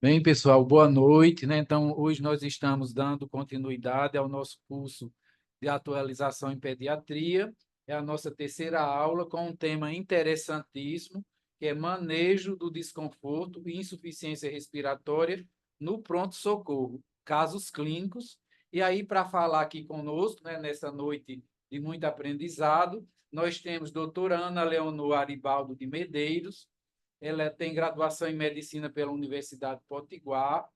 Bem, pessoal, boa noite, né? Então, hoje nós estamos dando continuidade ao nosso curso de atualização em pediatria. É a nossa terceira aula com um tema interessantíssimo, que é manejo do desconforto e insuficiência respiratória no pronto-socorro, casos clínicos. E aí, para falar aqui conosco, né, nessa noite de muito aprendizado, nós temos a doutora Ana Leonor Aribaldo de Medeiros. Ela tem graduação em medicina pela Universidade Potiguar,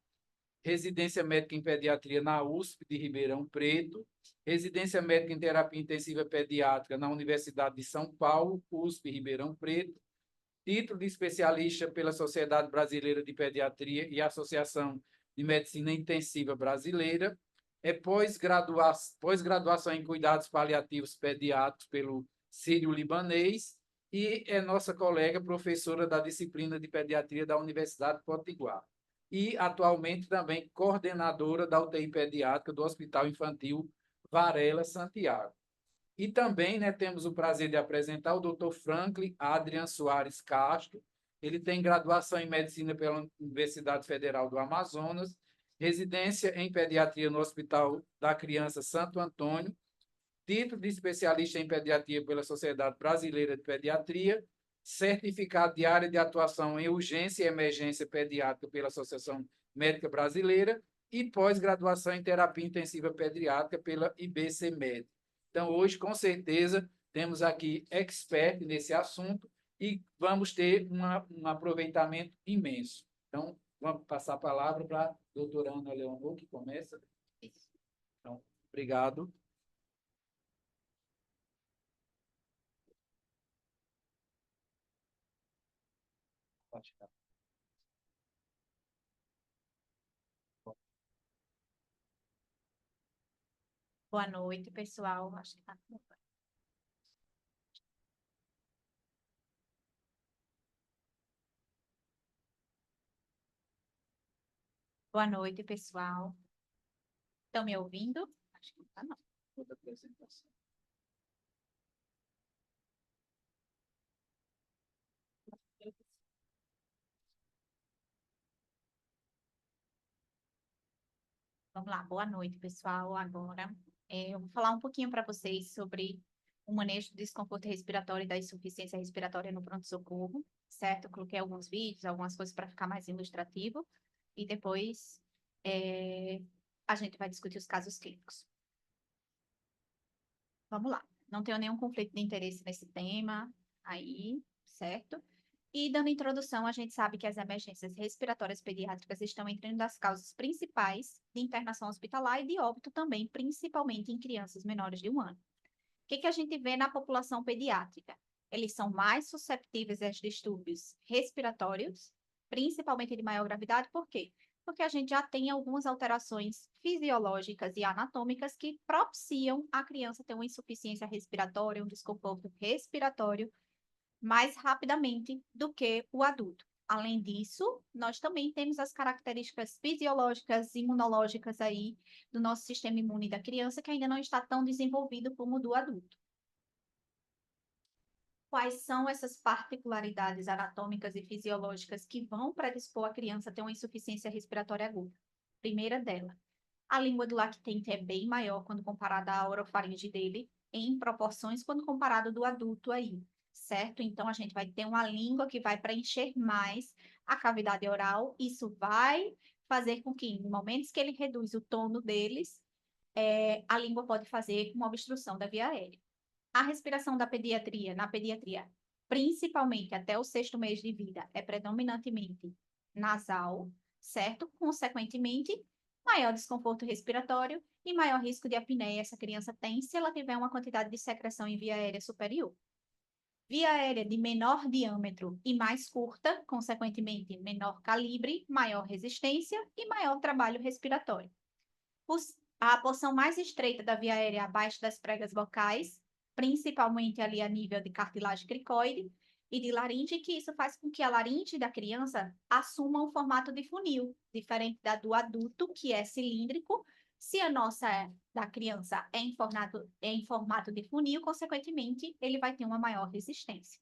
residência médica em pediatria na USP de Ribeirão Preto, residência médica em terapia intensiva pediátrica na Universidade de São Paulo, USP Ribeirão Preto, título de especialista pela Sociedade Brasileira de Pediatria e Associação de Medicina Intensiva Brasileira, é pós-graduação em cuidados paliativos pediátricos pelo Sírio-Libanês e é nossa colega professora da disciplina de pediatria da Universidade de Potiguar. E atualmente também coordenadora da UTI pediátrica do Hospital Infantil Varela Santiago. E também, né, temos o prazer de apresentar o Dr. Franklin Adrian Soares Castro. Ele tem graduação em medicina pela Universidade Federal do Amazonas, residência em pediatria no Hospital da Criança Santo Antônio, título de especialista em pediatria pela Sociedade Brasileira de Pediatria, certificado de área de atuação em urgência e emergência pediátrica pela Associação Médica Brasileira e pós-graduação em terapia intensiva pediátrica pela IBCMed. Então, hoje, com certeza, temos aqui expert nesse assunto e vamos ter um aproveitamento imenso. Então, vamos passar a palavra para a doutora Ana Leonor, que começa. Então, obrigado. Boa noite, pessoal. Acho que tá tudo bem. Boa noite, pessoal. Estão me ouvindo? Acho que não tá, não. Outra apresentação. Vamos lá. Boa noite, pessoal. Agora, eu vou falar um pouquinho para vocês sobre o manejo do desconforto respiratório e da insuficiência respiratória no pronto-socorro, certo? Eu coloquei alguns vídeos, algumas coisas para ficar mais ilustrativo e depois a gente vai discutir os casos clínicos. Vamos lá. Não tenho nenhum conflito de interesse nesse tema aí, certo? E dando introdução, a gente sabe que as emergências respiratórias pediátricas estão entre uma das causas principais de internação hospitalar e de óbito também, principalmente em crianças menores de 1 ano. O que a gente vê na população pediátrica? Eles são mais susceptíveis a distúrbios respiratórios, principalmente de maior gravidade, por quê? Porque a gente já tem algumas alterações fisiológicas e anatômicas que propiciam a criança ter uma insuficiência respiratória, um desconforto respiratório mais rapidamente do que o adulto. Além disso, nós também temos as características fisiológicas, imunológicas aí do nosso sistema imune da criança que ainda não está tão desenvolvido como o do adulto. Quais são essas particularidades anatômicas e fisiológicas que vão predispor a criança a ter uma insuficiência respiratória aguda? Primeira dela, a língua do lactente é bem maior quando comparada à orofaringe dele, em proporções quando comparado do adulto aí, certo? Então, a gente vai ter uma língua que vai preencher mais a cavidade oral. Isso vai fazer com que, em momentos que ele reduz o tono deles, a língua pode fazer uma obstrução da via aérea. A respiração da pediatria, na pediatria, principalmente até o 6º mês de vida, é predominantemente nasal, certo? Consequentemente, maior desconforto respiratório e maior risco de apneia essa criança tem se ela tiver uma quantidade de secreção em via aérea superior. Via aérea de menor diâmetro e mais curta, consequentemente, menor calibre, maior resistência e maior trabalho respiratório. A porção mais estreita da via aérea abaixo das pregas vocais, principalmente ali a nível de cartilagem cricoide e de laringe, que isso faz com que a laringe da criança assuma um formato de funil, diferente da do adulto, que é cilíndrico. Se a nossa da criança é em formato de funil, consequentemente, ele vai ter uma maior resistência.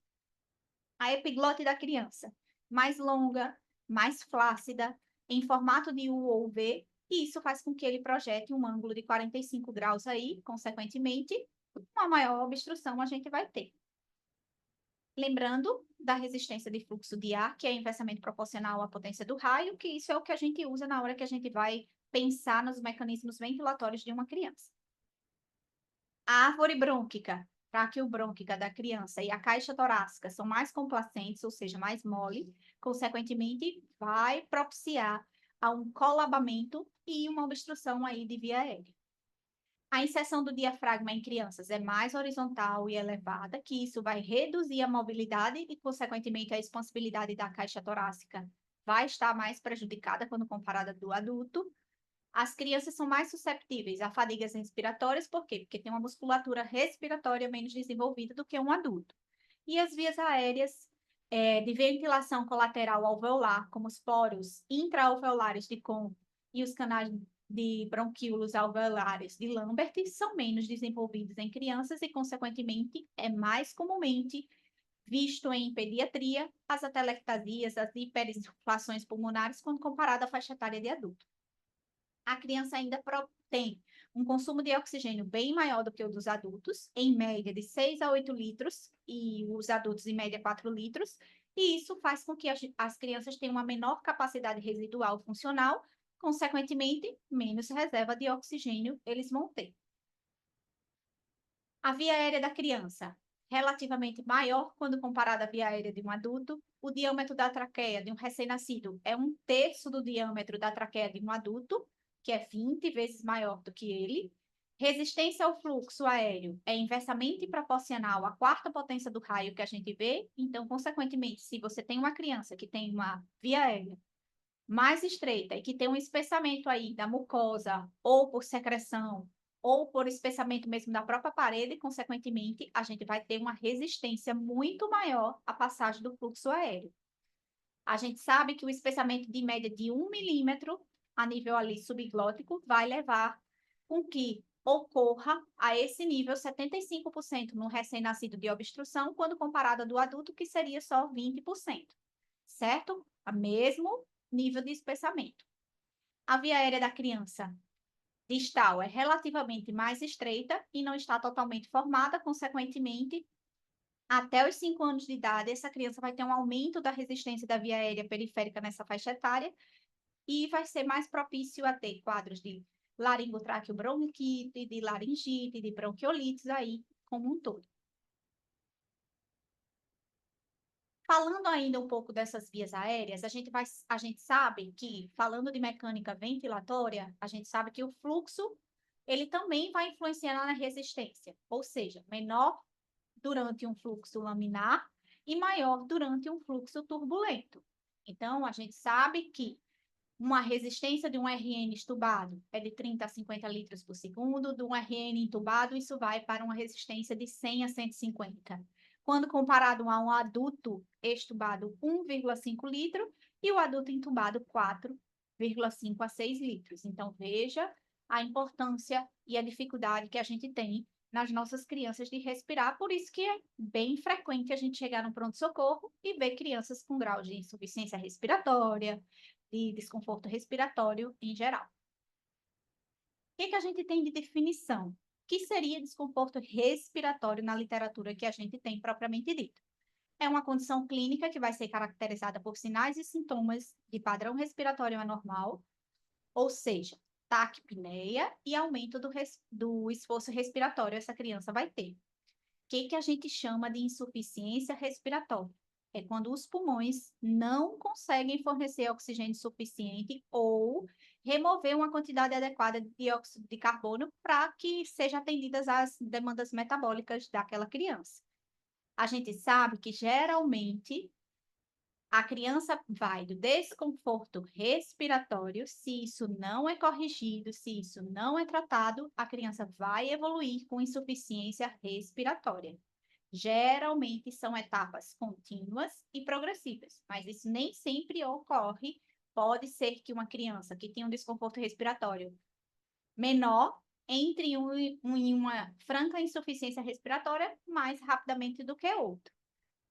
A epiglote da criança, mais longa, mais flácida, em formato de U ou V, e isso faz com que ele projete um ângulo de 45 graus aí, consequentemente, uma maior obstrução a gente vai ter. Lembrando da resistência de fluxo de ar, que é inversamente proporcional à potência do raio, que isso é o que a gente usa na hora que a gente vai pensar nos mecanismos ventilatórios de uma criança. A árvore brônquica, traqueobrônquica da criança e a caixa torácica são mais complacentes, ou seja, mais mole, consequentemente, vai propiciar a um colabamento e uma obstrução aí de via aérea. A inserção do diafragma em crianças é mais horizontal e elevada, que isso vai reduzir a mobilidade e, consequentemente, a expansibilidade da caixa torácica vai estar mais prejudicada quando comparada do adulto. As crianças são mais susceptíveis a fadigas respiratórias, por quê? Porque tem uma musculatura respiratória menos desenvolvida do que um adulto. E as vias aéreas de ventilação colateral alveolar, como os poros intraalveolares de Kohn e os canais de bronquíolos alveolares de Lambert, são menos desenvolvidos em crianças e, consequentemente, é mais comumente visto em pediatria as atelectasias, as hiperinsuflações pulmonares, quando comparado à faixa etária de adulto. A criança ainda tem um consumo de oxigênio bem maior do que o dos adultos, em média de 6 a 8 litros, e os adultos, em média, 4 litros, e isso faz com que as crianças tenham uma menor capacidade residual funcional, consequentemente, menos reserva de oxigênio eles vão ter. A via aérea da criança, relativamente maior quando comparada à via aérea de um adulto. O diâmetro da traqueia de um recém-nascido é 1/3 do diâmetro da traqueia de um adulto, que é 20 vezes maior do que ele. Resistência ao fluxo aéreo é inversamente proporcional à quarta potência do raio que a gente vê. Então, consequentemente, se você tem uma criança que tem uma via aérea mais estreita e que tem um espessamento aí da mucosa, ou por secreção, ou por espessamento mesmo da própria parede, consequentemente, a gente vai ter uma resistência muito maior à passagem do fluxo aéreo. A gente sabe que o espessamento de média de 1 milímetro a nível ali subglótico vai levar com que ocorra a esse nível 75% no recém-nascido de obstrução, quando comparado ao do adulto, que seria só 20%, certo? O mesmo nível de espessamento. A via aérea da criança distal é relativamente mais estreita e não está totalmente formada, consequentemente, até os 5 anos de idade, essa criança vai ter um aumento da resistência da via aérea periférica nessa faixa etária e vai ser mais propício a ter quadros de laringotraqueobronquite, de laringite, de bronquiolites aí como um todo. Falando ainda um pouco dessas vias aéreas, a gente sabe que, falando de mecânica ventilatória, a gente sabe que o fluxo, ele também vai influenciar na resistência, ou seja, menor durante um fluxo laminar e maior durante um fluxo turbulento. Então, a gente sabe que uma resistência de um RN estubado é de 30 a 50 litros por segundo, de um RN entubado, isso vai para uma resistência de 100 a 150. Quando comparado a um adulto extubado, 1,5 litro, e o adulto entubado, 4,5 a 6 litros. Então, veja a importância e a dificuldade que a gente tem nas nossas crianças de respirar, por isso que é bem frequente a gente chegar no pronto-socorro e ver crianças com grau de insuficiência respiratória, de desconforto respiratório em geral. O que a gente tem de definição? O que seria desconforto respiratório na literatura que a gente tem propriamente dito? É uma condição clínica que vai ser caracterizada por sinais e sintomas de padrão respiratório anormal, ou seja, taquipneia e aumento do esforço respiratório essa criança vai ter. O que a gente chama de insuficiência respiratória? É quando os pulmões não conseguem fornecer oxigênio suficiente ou remover uma quantidade adequada de dióxido de carbono para que sejam atendidas as demandas metabólicas daquela criança. A gente sabe que geralmente a criança vai do desconforto respiratório, se isso não é corrigido, se isso não é tratado, a criança vai evoluir com insuficiência respiratória. Geralmente são etapas contínuas e progressivas, mas isso nem sempre ocorre. Pode ser que uma criança que tem um desconforto respiratório menor entre em uma franca insuficiência respiratória mais rapidamente do que outro.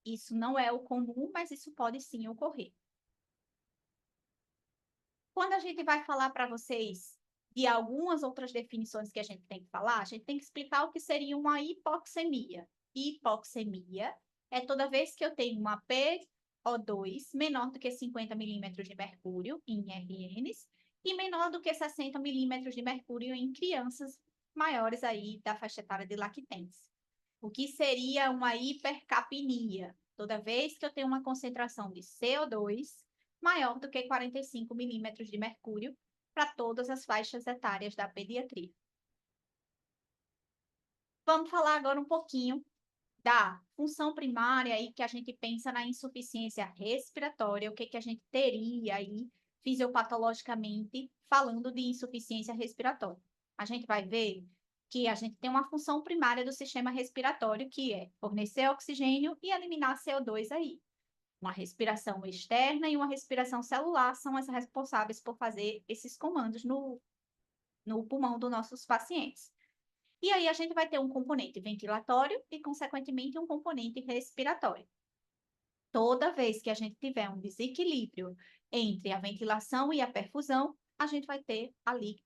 Isso não é o comum, mas isso pode sim ocorrer. Quando a gente vai falar para vocês de algumas outras definições que a gente tem que falar, a gente tem que explicar o que seria uma hipoxemia. Hipoxemia é toda vez que eu tenho uma PO2 menor do que 50 milímetros de mercúrio em RNs e menor do que 60 milímetros de mercúrio em crianças maiores aí da faixa etária de lactência. O que seria uma hipercapnia? Toda vez que eu tenho uma concentração de CO2 maior do que 45 milímetros de mercúrio para todas as faixas etárias da pediatria. Vamos falar agora um pouquinho da função primária aí que a gente pensa na insuficiência respiratória, o que a gente teria aí fisiopatologicamente falando de insuficiência respiratória. A gente vai ver que a gente tem uma função primária do sistema respiratório, que é fornecer oxigênio e eliminar CO2 aí. Uma respiração externa e uma respiração celular são as responsáveis por fazer esses comandos no pulmão dos nossos pacientes. E aí a gente vai ter um componente ventilatório e, consequentemente, um componente respiratório. Toda vez que a gente tiver um desequilíbrio entre a ventilação e a perfusão, a gente vai ter ali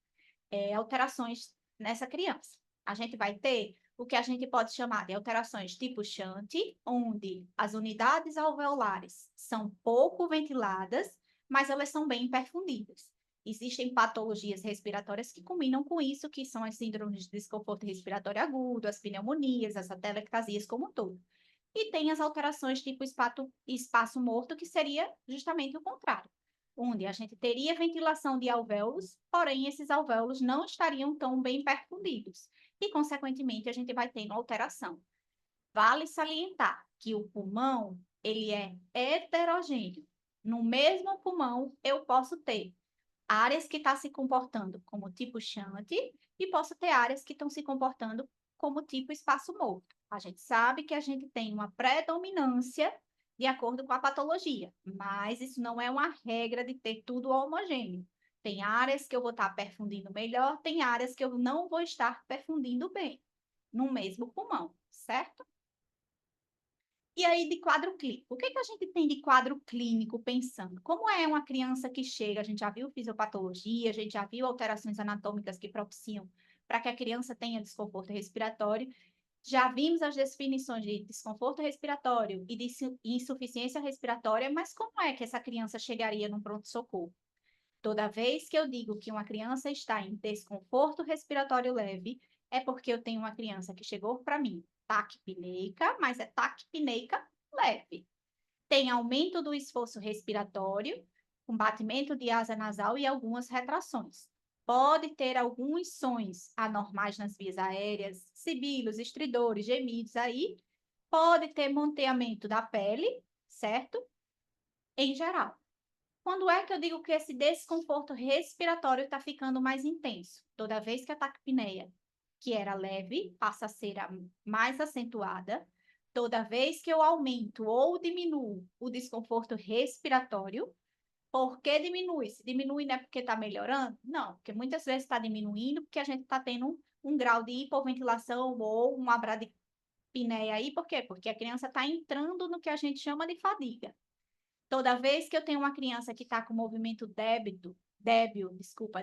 alterações nessa criança. A gente vai ter o que a gente pode chamar de alterações tipo shunt, onde as unidades alveolares são pouco ventiladas, mas elas são bem perfundidas. Existem patologias respiratórias que combinam com isso, que são as síndromes de desconforto respiratório agudo, as pneumonias, as atelectasias como um todo. E tem as alterações tipo espaço morto, que seria justamente o contrário, onde a gente teria ventilação de alvéolos, porém esses alvéolos não estariam tão bem perfundidos e, consequentemente, a gente vai tendo alteração. Vale salientar que o pulmão, ele é heterogêneo. No mesmo pulmão, eu posso ter áreas que estão se comportando como tipo shunt e posso ter áreas que estão se comportando como tipo espaço morto. A gente sabe que a gente tem uma predominância de acordo com a patologia, mas isso não é uma regra de ter tudo homogêneo. Tem áreas que eu vou estar perfundindo melhor, tem áreas que eu não vou estar perfundindo bem, no mesmo pulmão, certo? E aí, de quadro clínico. O que a gente tem de quadro clínico pensando? Como é uma criança que chega? A gente já viu fisiopatologia, a gente já viu alterações anatômicas que propiciam para que a criança tenha desconforto respiratório. Já vimos as definições de desconforto respiratório e de insuficiência respiratória, mas como é que essa criança chegaria num pronto-socorro? Toda vez que eu digo que uma criança está em desconforto respiratório leve, é porque eu tenho uma criança que chegou para mim taquipneica, mas é taquipneica leve. Tem aumento do esforço respiratório, com batimento de asa nasal e algumas retrações. Pode ter alguns sons anormais nas vias aéreas, sibilos, estridores, gemidos aí. Pode ter manteamento da pele, certo? Em geral. Quando é que eu digo que esse desconforto respiratório está ficando mais intenso? Toda vez que a taquipneia, que era leve, passa a ser mais acentuada. Toda vez que eu aumento ou diminuo o desconforto respiratório. Por que diminui? Se diminui não é porque está melhorando? Não, porque muitas vezes está diminuindo porque a gente está tendo um grau de hipoventilação ou uma bradipneia aí. Por quê? Porque a criança está entrando no que a gente chama de fadiga. Toda vez que eu tenho uma criança que está com movimento débil,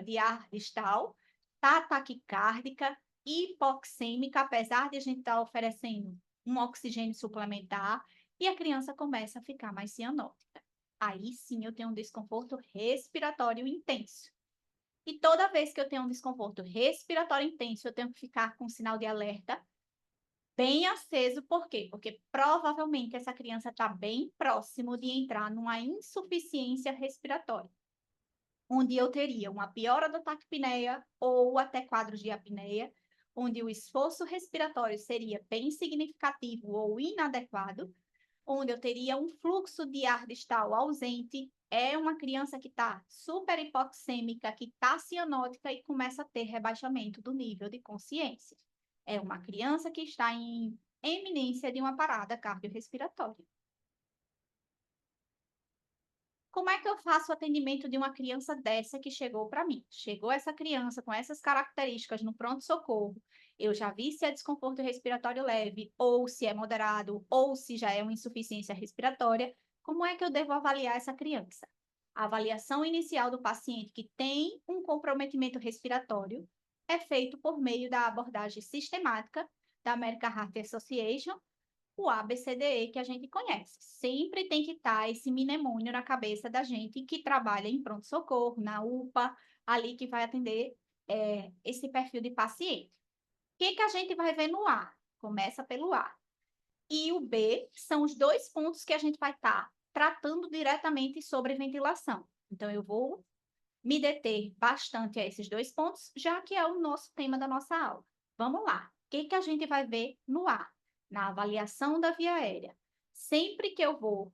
de ar distal, está taquicárdica, hipoxêmica, apesar de a gente estar oferecendo um oxigênio suplementar, e a criança começa a ficar mais cianótica. Aí sim eu tenho um desconforto respiratório intenso. E toda vez que eu tenho um desconforto respiratório intenso, eu tenho que ficar com sinal de alerta bem aceso, por quê? Porque provavelmente essa criança está bem próximo de entrar numa insuficiência respiratória, onde eu teria uma piora da taquipneia ou até quadros de apneia, onde o esforço respiratório seria bem significativo ou inadequado, onde eu teria um fluxo de ar distal ausente, é uma criança que está super hipoxêmica, que está cianótica e começa a ter rebaixamento do nível de consciência. É uma criança que está em eminência de uma parada cardiorrespiratória. Como é que eu faço o atendimento de uma criança dessa que chegou para mim? Chegou essa criança com essas características no pronto-socorro. Eu já vi se é desconforto respiratório leve, ou se é moderado, ou se já é uma insuficiência respiratória. Como é que eu devo avaliar essa criança? A avaliação inicial do paciente que tem um comprometimento respiratório é feito por meio da abordagem sistemática da American Heart Association, o ABCDE que a gente conhece. Sempre tem que estar esse mnemônio na cabeça da gente que trabalha em pronto-socorro, na UPA, ali que vai atender esse perfil de paciente. O que a gente vai ver no A? Começa pelo A. E o B são os dois pontos que a gente vai estar tratando diretamente sobre ventilação. Então, eu vou me deter bastante a esses dois pontos, já que é o nosso tema da nossa aula. Vamos lá. O que a gente vai ver no A? Na avaliação da via aérea. Sempre que eu vou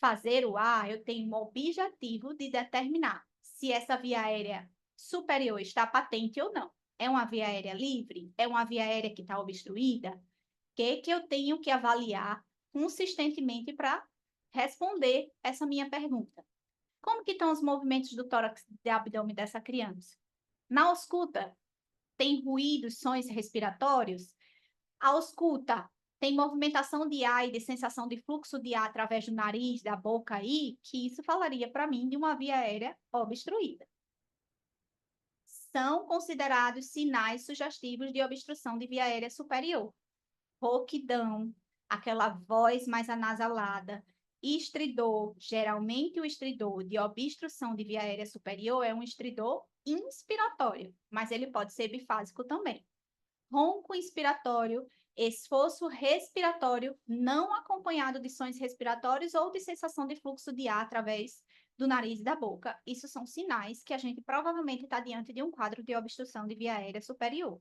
fazer o A, eu tenho um objetivo de determinar se essa via aérea superior está patente ou não. É uma via aérea livre? É uma via aérea que está obstruída? O que eu tenho que avaliar consistentemente para responder essa minha pergunta? Como que estão os movimentos do tórax e abdômen dessa criança? Na ausculta, tem ruídos, sons respiratórios? A ausculta tem movimentação de ar e de sensação de fluxo de ar através do nariz, da boca aí, que isso falaria para mim de uma via aérea obstruída. São considerados sinais sugestivos de obstrução de via aérea superior. Rouquidão, aquela voz mais anasalada, estridor, geralmente o estridor de obstrução de via aérea superior é um estridor inspiratório, mas ele pode ser bifásico também. Ronco inspiratório, esforço respiratório não acompanhado de sons respiratórios ou de sensação de fluxo de ar através do nariz e da boca. Isso são sinais que a gente provavelmente está diante de um quadro de obstrução de via aérea superior.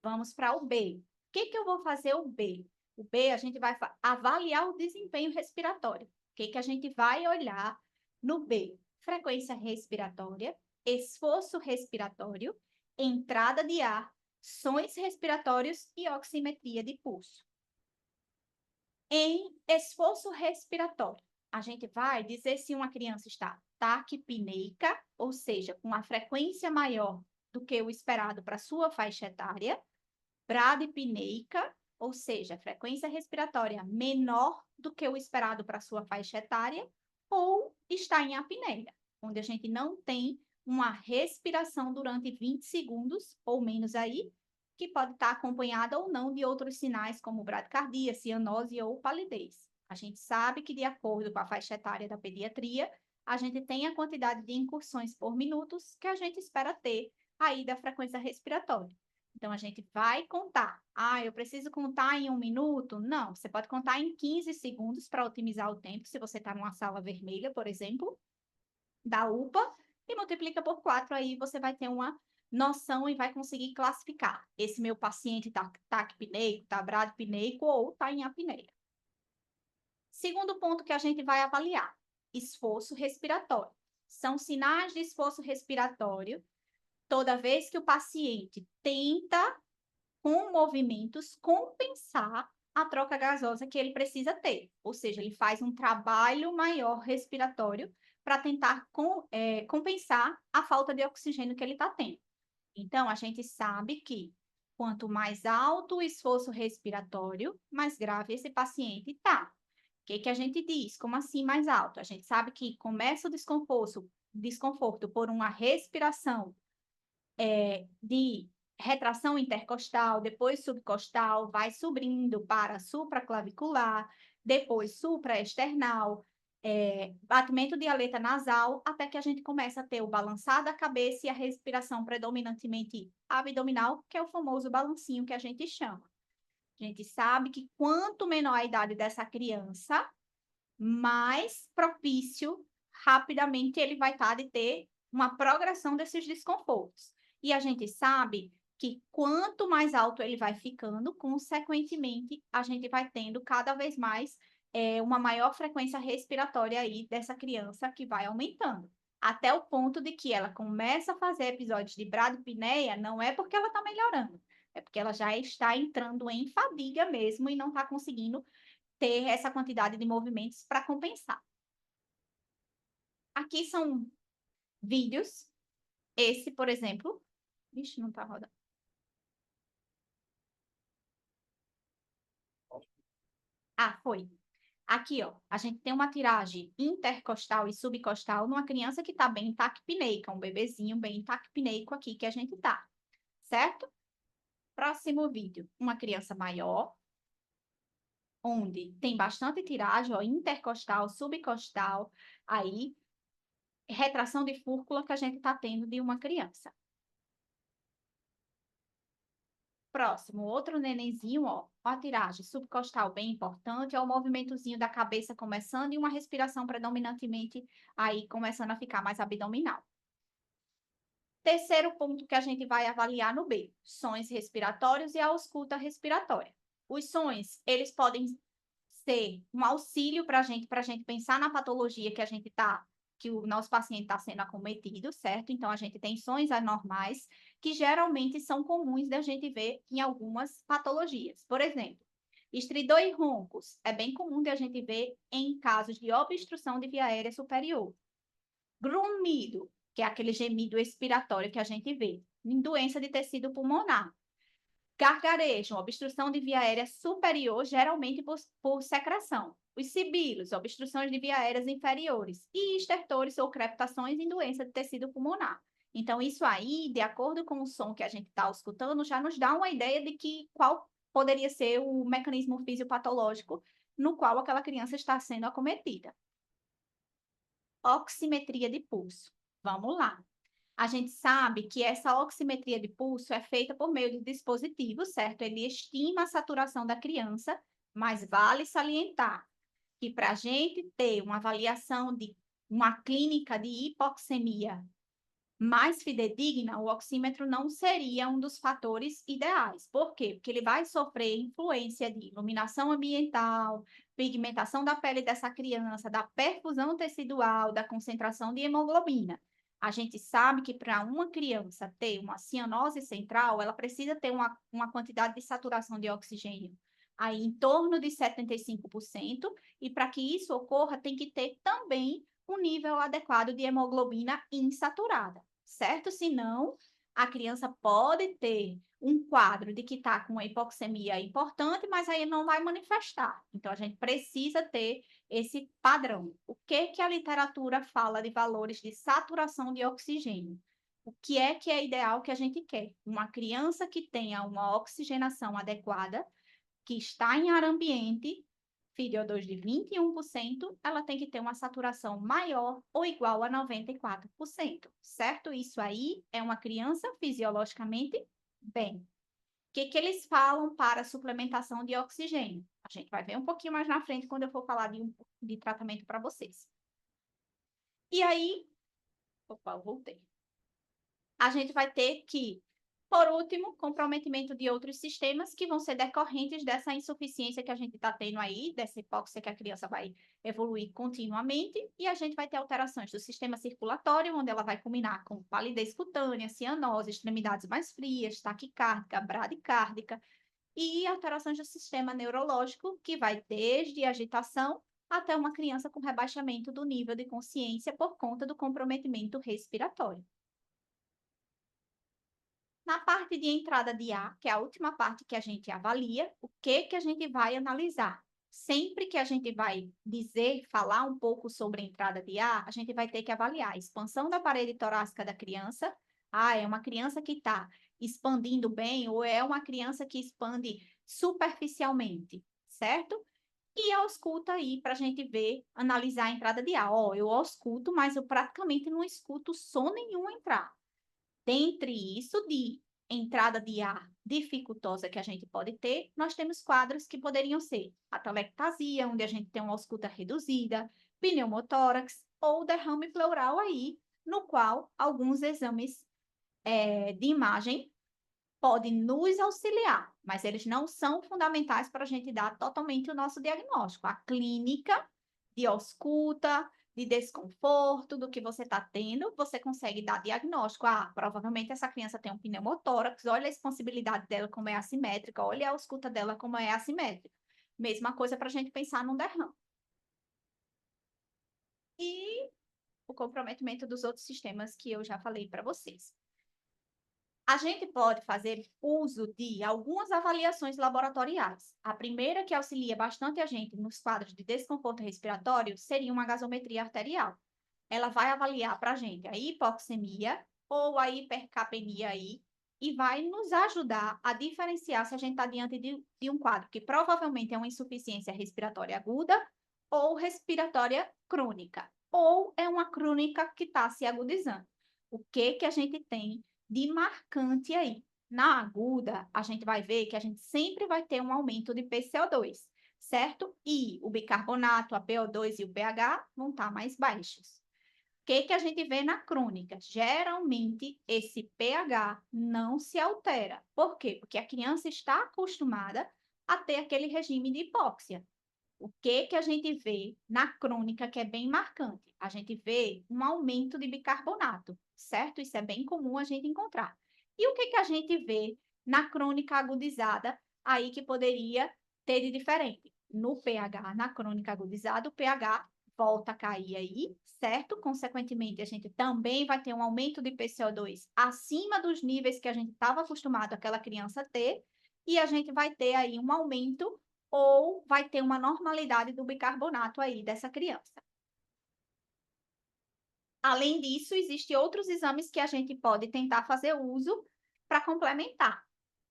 Vamos para o B. O que eu vou fazer o B? O B, a gente vai avaliar o desempenho respiratório. O que a gente vai olhar no B? Frequência respiratória, esforço respiratório, entrada de ar, sons respiratórios e oximetria de pulso. Em esforço respiratório, a gente vai dizer se uma criança está taquipneica, ou seja, com uma frequência maior do que o esperado para sua faixa etária, bradipneica, ou seja, frequência respiratória menor do que o esperado para sua faixa etária, ou está em apneia, onde a gente não tem uma respiração durante 20 segundos ou menos aí, que pode estar acompanhada ou não de outros sinais como bradicardia, cianose ou palidez. A gente sabe que, de acordo com a faixa etária da pediatria, a gente tem a quantidade de incursões por minutos que a gente espera ter aí da frequência respiratória. Então, a gente vai contar. Ah, eu preciso contar em 1 minuto? Não, você pode contar em 15 segundos para otimizar o tempo, se você está numa sala vermelha, por exemplo, da UPA, e multiplica por 4, aí você vai ter uma noção e vai conseguir classificar. Esse meu paciente está taquipneico, está bradipneico ou está em apneia. Segundo ponto que a gente vai avaliar, esforço respiratório. São sinais de esforço respiratório toda vez que o paciente tenta, com movimentos, compensar a troca gasosa que ele precisa ter. Ou seja, ele faz um trabalho maior respiratório para tentar compensar a falta de oxigênio que ele está tendo. Então, a gente sabe que quanto mais alto o esforço respiratório, mais grave esse paciente está. O que a gente diz? Como assim mais alto? A gente sabe que começa o desconforto por uma respiração de retração intercostal, depois subcostal, vai subindo para supraclavicular, depois supraesternal, batimento de aleta nasal, até que a gente começa a ter o balançar da cabeça e a respiração predominantemente abdominal, que é o famoso balancinho que a gente chama. A gente sabe que quanto menor a idade dessa criança, mais propício rapidamente ele vai estar de ter uma progressão desses desconfortos. E a gente sabe que quanto mais alto ele vai ficando, consequentemente, a gente vai tendo cada vez mais uma maior frequência respiratória aí dessa criança que vai aumentando. Até o ponto de que ela começa a fazer episódios de bradipneia, não é porque ela está melhorando, é porque ela já está entrando em fadiga mesmo e não está conseguindo ter essa quantidade de movimentos para compensar. Aqui são vídeos. Esse, por exemplo. Vixe, não está rodando. Ah, foi. Aqui, ó, a gente tem uma tiragem intercostal e subcostal numa criança que está bem taquipneica, um bebezinho bem taquipneico aqui que a gente tá, certo? Próximo vídeo, uma criança maior, onde tem bastante tiragem, ó, intercostal, subcostal, aí, retração de fúrcula que a gente está tendo de uma criança. Próximo, outro nenenzinho, ó, a tiragem subcostal bem importante, ó, o movimentozinho da cabeça começando e uma respiração predominantemente aí começando a ficar mais abdominal. Terceiro ponto que a gente vai avaliar no B, sons respiratórios e a ausculta respiratória. Os sons, eles podem ser um auxílio para a gente pensar na patologia que a gente está, que o nosso paciente está sendo acometido, certo? Então, a gente tem sons anormais que geralmente são comuns da gente ver em algumas patologias. Por exemplo, estridor e roncos é bem comum de a gente ver em casos de obstrução de via aérea superior. Grunhido, que é aquele gemido expiratório que a gente vê em doença de tecido pulmonar. Gargarejo, obstrução de via aérea superior, geralmente por secreção. Os sibilos, obstruções de via aéreas inferiores. E estertores ou crepitações em doença de tecido pulmonar. Então, isso aí, de acordo com o som que a gente está escutando, já nos dá uma ideia de que qual poderia ser o mecanismo fisiopatológico no qual aquela criança está sendo acometida. Oximetria de pulso. Vamos lá. A gente sabe que essa oximetria de pulso é feita por meio de dispositivos, certo? Ele estima a saturação da criança, mas vale salientar que para a gente ter uma avaliação de uma clínica de hipoxemia mais fidedigna, o oxímetro não seria um dos fatores ideais. Por quê? Porque ele vai sofrer influência de iluminação ambiental, pigmentação da pele dessa criança, da perfusão tecidual, da concentração de hemoglobina. A gente sabe que para uma criança ter uma cianose central, ela precisa ter uma quantidade de saturação de oxigênio aí em torno de 75%, e para que isso ocorra, tem que ter também um nível adequado de hemoglobina insaturada, certo? Senão, a criança pode ter um quadro de que está com uma hipoxemia importante, mas aí não vai manifestar. Então, a gente precisa ter esse padrão. O que a literatura fala de valores de saturação de oxigênio? O que é ideal que a gente quer? Uma criança que tenha uma oxigenação adequada, que está em ar ambiente, FiO2 de 21%, ela tem que ter uma saturação maior ou igual a 94%, certo? Isso aí é uma criança fisiologicamente bem. O que eles falam para suplementação de oxigênio? A gente vai ver um pouquinho mais na frente quando eu for falar de tratamento para vocês. E aí, opa, eu voltei. A gente vai ter que, por último, comprometimento de outros sistemas que vão ser decorrentes dessa insuficiência que a gente está tendo aí, dessa hipóxia que a criança vai evoluir continuamente, e a gente vai ter alterações do sistema circulatório, onde ela vai culminar com palidez cutânea, cianose, extremidades mais frias, taquicárdica, bradicárdica, e alterações do sistema neurológico, que vai desde agitação até uma criança com rebaixamento do nível de consciência por conta do comprometimento respiratório. Na parte de entrada de ar, que é a última parte que a gente avalia, o que a gente vai analisar? Sempre que a gente vai falar um pouco sobre a entrada de ar, a gente vai ter que avaliar a expansão da parede torácica da criança. Ah, é uma criança que está expandindo bem ou é uma criança que expande superficialmente, certo? E ausculta aí para a gente ver, analisar a entrada de ar. Ó, eu ausculto, mas eu praticamente não escuto som nenhum entrar. Dentre isso, de entrada de ar dificultosa que a gente pode ter, nós temos quadros que poderiam ser atelectasia, onde a gente tem uma ausculta reduzida, pneumotórax ou derrame pleural aí, no qual alguns exames de imagem podem nos auxiliar, mas eles não são fundamentais para a gente dar totalmente o nosso diagnóstico. A clínica de ausculta, de desconforto, do que você está tendo, você consegue dar diagnóstico. Ah, provavelmente essa criança tem um pneumotórax, olha a expansibilidade dela como é assimétrica, olha a ausculta dela como é assimétrica. Mesma coisa para a gente pensar num derrame. E o comprometimento dos outros sistemas que eu já falei para vocês. A gente pode fazer uso de algumas avaliações laboratoriais. A primeira, que auxilia bastante a gente nos quadros de desconforto respiratório, seria uma gasometria arterial. Ela vai avaliar para a gente a hipoxemia ou a hipercapemia aí e vai nos ajudar a diferenciar se a gente está diante de um quadro que provavelmente é uma insuficiência respiratória aguda ou respiratória crônica, ou é uma crônica que está se agudizando. O que a gente tem de marcante aí? Na aguda, a gente vai ver que a gente sempre vai ter um aumento de PCO2, certo? E o bicarbonato, a PO2 e o pH vão estar mais baixos. O que a gente vê na crônica? Geralmente, esse pH não se altera. Por quê? Porque a criança está acostumada a ter aquele regime de hipóxia. O que a gente vê na crônica que é bem marcante? A gente vê um aumento de bicarbonato, certo? Isso é bem comum a gente encontrar. E o que a gente vê na crônica agudizada aí que poderia ter de diferente? No pH, na crônica agudizada, o pH volta a cair aí, certo? Consequentemente, a gente também vai ter um aumento de PCO2 acima dos níveis que a gente estava acostumado aquela criança a ter, e a gente vai ter aí um aumento ou vai ter uma normalidade do bicarbonato aí dessa criança. Além disso, existem outros exames que a gente pode tentar fazer uso para complementar.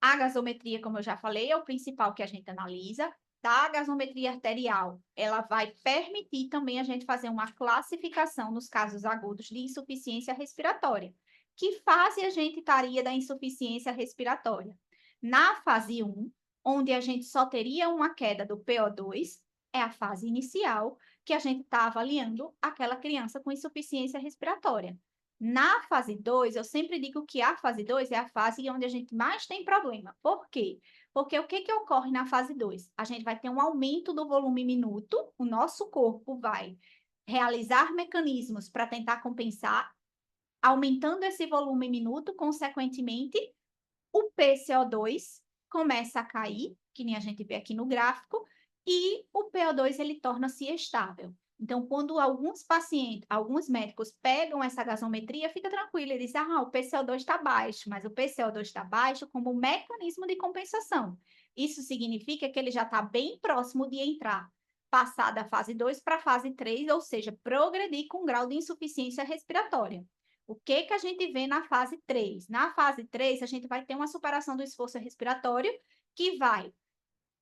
A gasometria, como eu já falei, é o principal que a gente analisa. Da gasometria arterial, ela vai permitir também a gente fazer uma classificação nos casos agudos de insuficiência respiratória. Que fase a gente estaria da insuficiência respiratória? Na fase 1, onde a gente só teria uma queda do PO2, é a fase inicial, que a gente está avaliando aquela criança com insuficiência respiratória. Na fase 2, eu sempre digo que a fase 2 é a fase onde a gente mais tem problema. Por quê? Porque o que ocorre na fase 2? A gente vai ter um aumento do volume minuto, o nosso corpo vai realizar mecanismos para tentar compensar, aumentando esse volume minuto, consequentemente, o PCO2 começa a cair, que nem a gente vê aqui no gráfico, e o PO2 ele torna-se estável. Então, quando alguns pacientes, alguns médicos pegam essa gasometria, fica tranquilo, eles dizem, o PCO2 está baixo, mas o PCO2 está baixo como mecanismo de compensação. Isso significa que ele já está bem próximo de entrar, passar da fase 2 para a fase 3, ou seja, progredir com grau de insuficiência respiratória. O que a gente vê na fase 3? Na fase 3, a gente vai ter uma superação do esforço respiratório que vai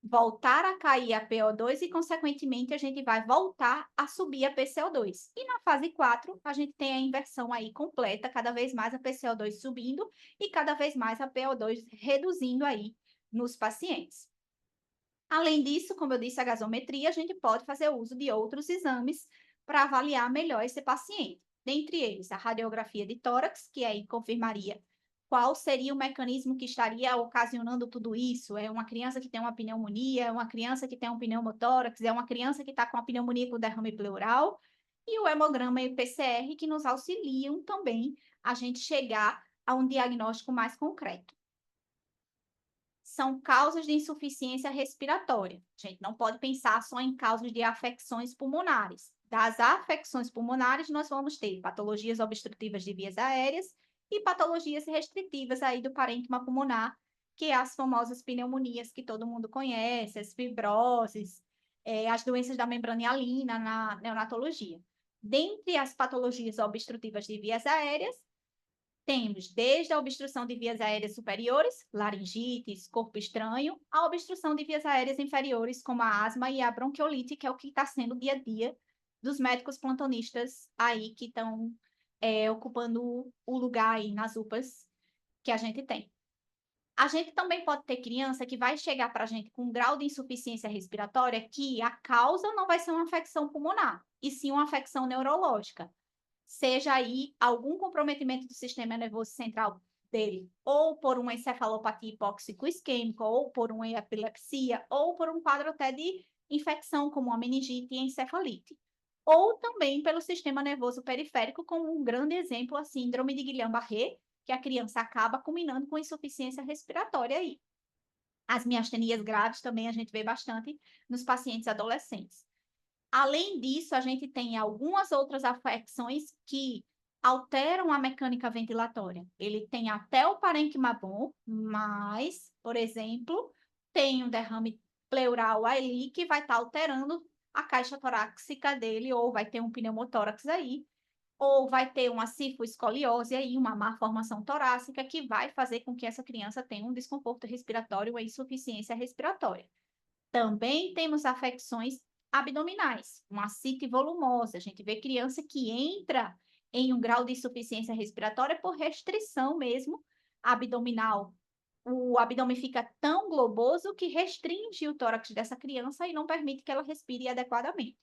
voltar a cair a PO2 e, consequentemente, a gente vai voltar a subir a PCO2. E na fase 4, a gente tem a inversão aí completa, cada vez mais a PCO2 subindo e cada vez mais a PO2 reduzindo aí nos pacientes. Além disso, como eu disse, a gasometria, a gente pode fazer uso de outros exames para avaliar melhor esse paciente. Dentre eles, a radiografia de tórax, que aí confirmaria qual seria o mecanismo que estaria ocasionando tudo isso. É uma criança que tem uma pneumonia, é uma criança que tem um pneumotórax, é uma criança que está com a pneumonia com derrame pleural. E o hemograma e o PCR, que nos auxiliam também a gente chegar a um diagnóstico mais concreto. São causas de insuficiência respiratória. A gente não pode pensar só em causas de afecções pulmonares. Das afecções pulmonares, nós vamos ter patologias obstrutivas de vias aéreas e patologias restritivas aí do parênquima pulmonar, que é as famosas pneumonias que todo mundo conhece, as fibroses, as doenças da membrana hialina na neonatologia. Dentre as patologias obstrutivas de vias aéreas, temos desde a obstrução de vias aéreas superiores, laringites, corpo estranho, a obstrução de vias aéreas inferiores, como a asma e a bronquiolite, que é o que está sendo o dia a dia dos médicos plantonistas aí que estão ocupando o lugar aí nas UPAs que a gente tem. A gente também pode ter criança que vai chegar para a gente com um grau de insuficiência respiratória que a causa não vai ser uma afecção pulmonar, e sim uma afecção neurológica, seja aí algum comprometimento do sistema nervoso central dele, ou por uma encefalopatia hipóxico-isquêmica, ou por uma epilepsia, ou por um quadro até de infecção, como a meningite e a encefalite. Ou também pelo sistema nervoso periférico, como um grande exemplo, a síndrome de Guillain-Barré, que a criança acaba culminando com insuficiência respiratória aí. As miastenias graves também a gente vê bastante nos pacientes adolescentes. Além disso, a gente tem algumas outras afecções que alteram a mecânica ventilatória. Ele tem até o parênquima bom, mas, por exemplo, tem um derrame pleural ali que vai estar alterando a caixa torácica dele, ou vai ter um pneumotórax aí, ou vai ter uma cifoescoliose aí, uma má formação torácica, que vai fazer com que essa criança tenha um desconforto respiratório ou insuficiência respiratória. Também temos afecções abdominais, uma ascite volumosa. A gente vê criança que entra em um grau de insuficiência respiratória por restrição mesmo abdominal. O abdômen fica tão globoso que restringe o tórax dessa criança e não permite que ela respire adequadamente.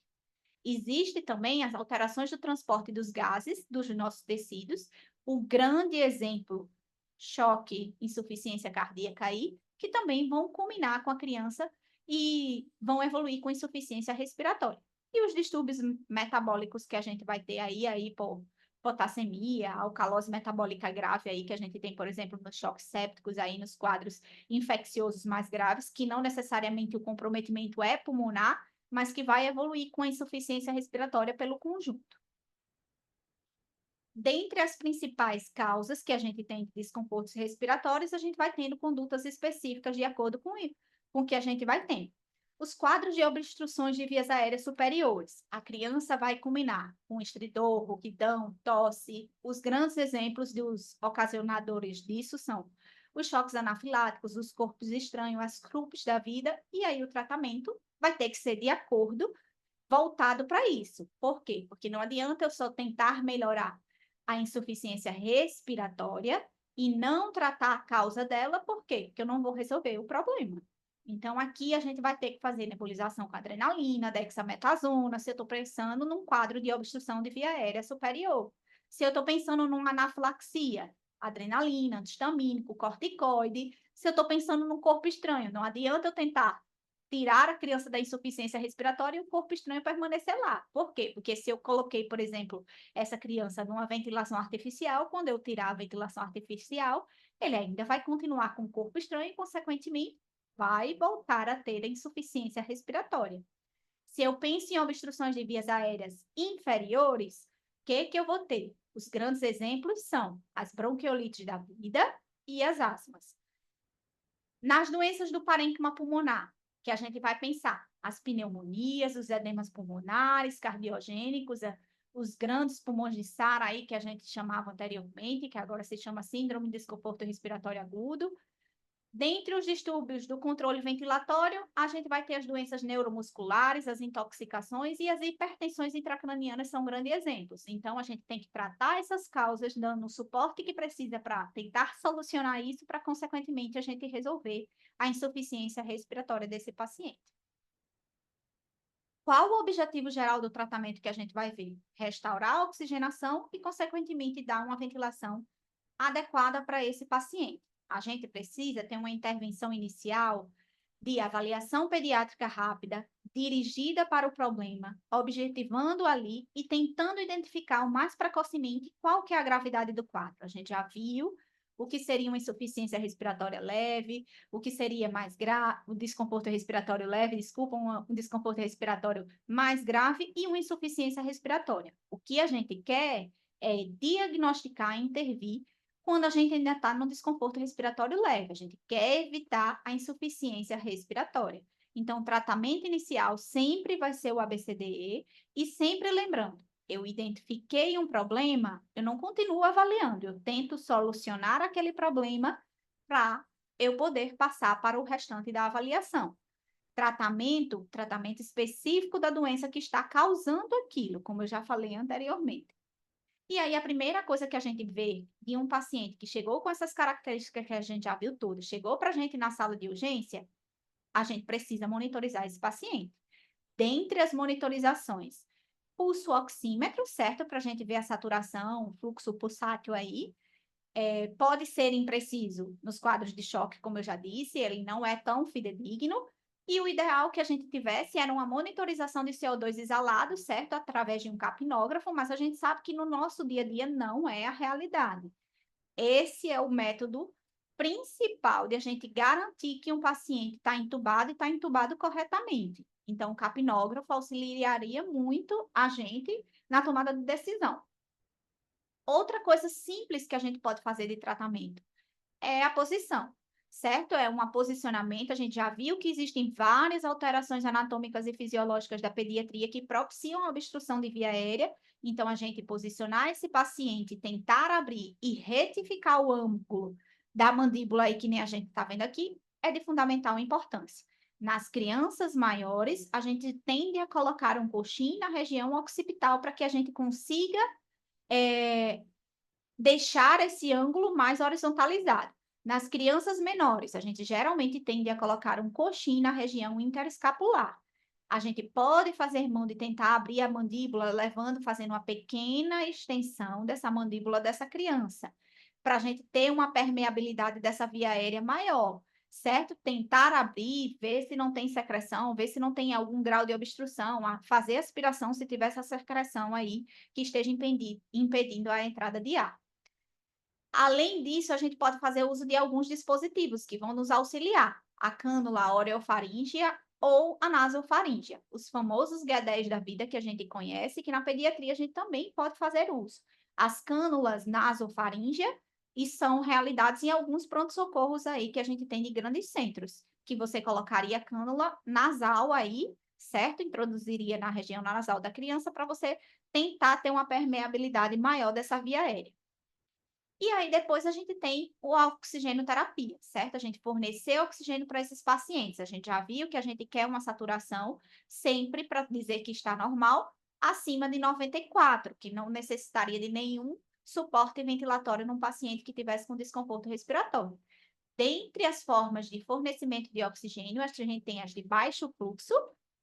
Existe também as alterações do transporte dos gases dos nossos tecidos. O grande exemplo, choque, insuficiência cardíaca aí, que também vão culminar com a criança e vão evoluir com insuficiência respiratória. E os distúrbios metabólicos que a gente vai ter aí por potassemia, alcalose metabólica grave aí, que a gente tem, por exemplo, nos choques sépticos aí, nos quadros infecciosos mais graves, que não necessariamente o comprometimento é pulmonar, mas que vai evoluir com a insuficiência respiratória pelo conjunto. Dentre as principais causas que a gente tem de desconfortos respiratórios, a gente vai tendo condutas específicas de acordo com o que a gente vai tendo. Os quadros de obstruções de vias aéreas superiores. A criança vai culminar com estridor, rouquidão, tosse. Os grandes exemplos dos ocasionadores disso são os choques anafiláticos, os corpos estranhos, as CRUPs da vida, e aí o tratamento vai ter que ser de acordo, voltado para isso. Por quê? Porque não adianta eu só tentar melhorar a insuficiência respiratória e não tratar a causa dela, por quê? Porque eu não vou resolver o problema. Então, aqui a gente vai ter que fazer nebulização com adrenalina, dexametasona, se eu estou pensando num quadro de obstrução de via aérea superior. Se eu estou pensando numa anafilaxia, adrenalina, antihistamínico, corticoide. Se eu estou pensando num corpo estranho, não adianta eu tentar tirar a criança da insuficiência respiratória e o corpo estranho permanecer lá. Por quê? Porque se eu coloquei, por exemplo, essa criança numa ventilação artificial, quando eu tirar a ventilação artificial, ele ainda vai continuar com o corpo estranho e, consequentemente, vai voltar a ter a insuficiência respiratória. Se eu penso em obstruções de vias aéreas inferiores, o que eu vou ter? Os grandes exemplos são as bronquiolites da vida e as asmas. Nas doenças do parênquima pulmonar, que a gente vai pensar as pneumonias, os edemas pulmonares, cardiogênicos, os grandes pulmões de Sara aí que a gente chamava anteriormente, que agora se chama síndrome de desconforto respiratório agudo. Dentre os distúrbios do controle ventilatório, a gente vai ter as doenças neuromusculares, as intoxicações e as hipertensões intracranianas são grandes exemplos. Então, a gente tem que tratar essas causas, dando o suporte que precisa para tentar solucionar isso, para, consequentemente, a gente resolver a insuficiência respiratória desse paciente. Qual o objetivo geral do tratamento que a gente vai ver? Restaurar a oxigenação e, consequentemente, dar uma ventilação adequada para esse paciente. A gente precisa ter uma intervenção inicial de avaliação pediátrica rápida, dirigida para o problema, objetivando ali e tentando identificar o mais precocemente qual que é a gravidade do quadro. A gente já viu o que seria uma insuficiência respiratória leve, o que seria mais grave, o desconforto respiratório leve, desculpa, um desconforto respiratório mais grave e uma insuficiência respiratória. O que a gente quer é diagnosticar e intervir quando a gente ainda está no desconforto respiratório leve. A gente quer evitar a insuficiência respiratória. Então, o tratamento inicial sempre vai ser o ABCDE e sempre lembrando, eu identifiquei um problema, eu não continuo avaliando, eu tento solucionar aquele problema para eu poder passar para o restante da avaliação. Tratamento específico da doença que está causando aquilo, como eu já falei anteriormente. E aí, a primeira coisa que a gente vê de um paciente que chegou com essas características que a gente já viu tudo, chegou para a gente na sala de urgência, a gente precisa monitorizar esse paciente. Dentre as monitorizações, pulso oxímetro, certo? Para a gente ver a saturação, o fluxo pulsátil aí. Pode ser impreciso nos quadros de choque, como eu já disse, ele não é tão fidedigno. E o ideal que a gente tivesse era uma monitorização de CO2 exalado, certo? Através de um capnógrafo, mas a gente sabe que no nosso dia a dia não é a realidade. Esse é o método principal de a gente garantir que um paciente está entubado e está entubado corretamente. Então, o capnógrafo auxiliaria muito a gente na tomada de decisão. Outra coisa simples que a gente pode fazer de tratamento é a posição, certo? É um posicionamento. A gente já viu que existem várias alterações anatômicas e fisiológicas da pediatria que propiciam a obstrução de via aérea. Então, a gente posicionar esse paciente, tentar abrir e retificar o ângulo da mandíbula aí, que nem a gente está vendo aqui, é de fundamental importância. Nas crianças maiores, a gente tende a colocar um coxim na região occipital para que a gente consiga deixar esse ângulo mais horizontalizado. Nas crianças menores, a gente geralmente tende a colocar um coxim na região interescapular. A gente pode fazer mão de tentar abrir a mandíbula, fazendo uma pequena extensão dessa mandíbula dessa criança, para a gente ter uma permeabilidade dessa via aérea maior, certo? Tentar abrir, ver se não tem secreção, ver se não tem algum grau de obstrução, fazer aspiração se tiver essa secreção aí que esteja impedindo a entrada de ar. Além disso, a gente pode fazer uso de alguns dispositivos que vão nos auxiliar. A cânula orofaríngea ou a nasofaríngea, os famosos Guedés da vida que a gente conhece, que na pediatria a gente também pode fazer uso. As cânulas nasofaríngea e são realidades em alguns pronto-socorros aí que a gente tem de grandes centros, que você colocaria a cânula nasal aí, certo? Introduziria na região nasal da criança para você tentar ter uma permeabilidade maior dessa via aérea. E aí, depois a gente tem a oxigenoterapia, certo? A gente fornecer oxigênio para esses pacientes. A gente já viu que a gente quer uma saturação sempre para dizer que está normal, acima de 94, que não necessitaria de nenhum suporte ventilatório num paciente que tivesse com desconforto respiratório. Dentre as formas de fornecimento de oxigênio, a gente tem as de baixo fluxo,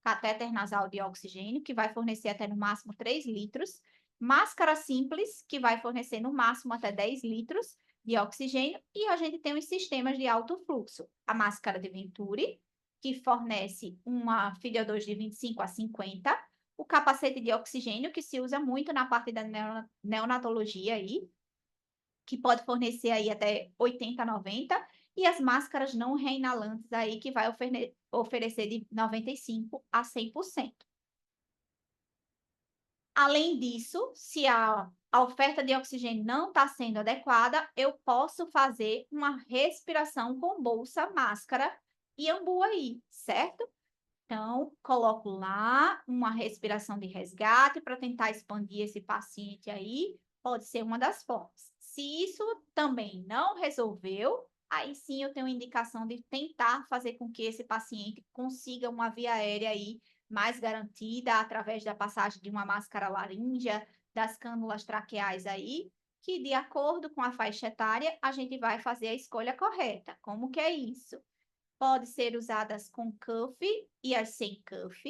catéter nasal de oxigênio, que vai fornecer até no máximo 3 litros, máscara simples, que vai fornecer no máximo até 10 litros de oxigênio, e a gente tem os sistemas de alto fluxo, a máscara de Venturi, que fornece uma FiO2 de 25 a 50, o capacete de oxigênio, que se usa muito na parte da neonatologia aí, que pode fornecer aí até 80, 90, e as máscaras não reinalantes aí, que vai oferecer de 95 a 100%. Além disso, se a oferta de oxigênio não está sendo adequada, eu posso fazer uma respiração com bolsa, máscara e ambu aí, certo? Então, coloco lá uma respiração de resgate para tentar expandir esse paciente aí, pode ser uma das formas. Se isso também não resolveu, aí sim eu tenho indicação de tentar fazer com que esse paciente consiga uma via aérea aí mais garantida através da passagem de uma máscara laríngea, das cânulas traqueais aí, que de acordo com a faixa etária, a gente vai fazer a escolha correta. Como que é isso? Pode ser usadas com cuff e as sem cuff.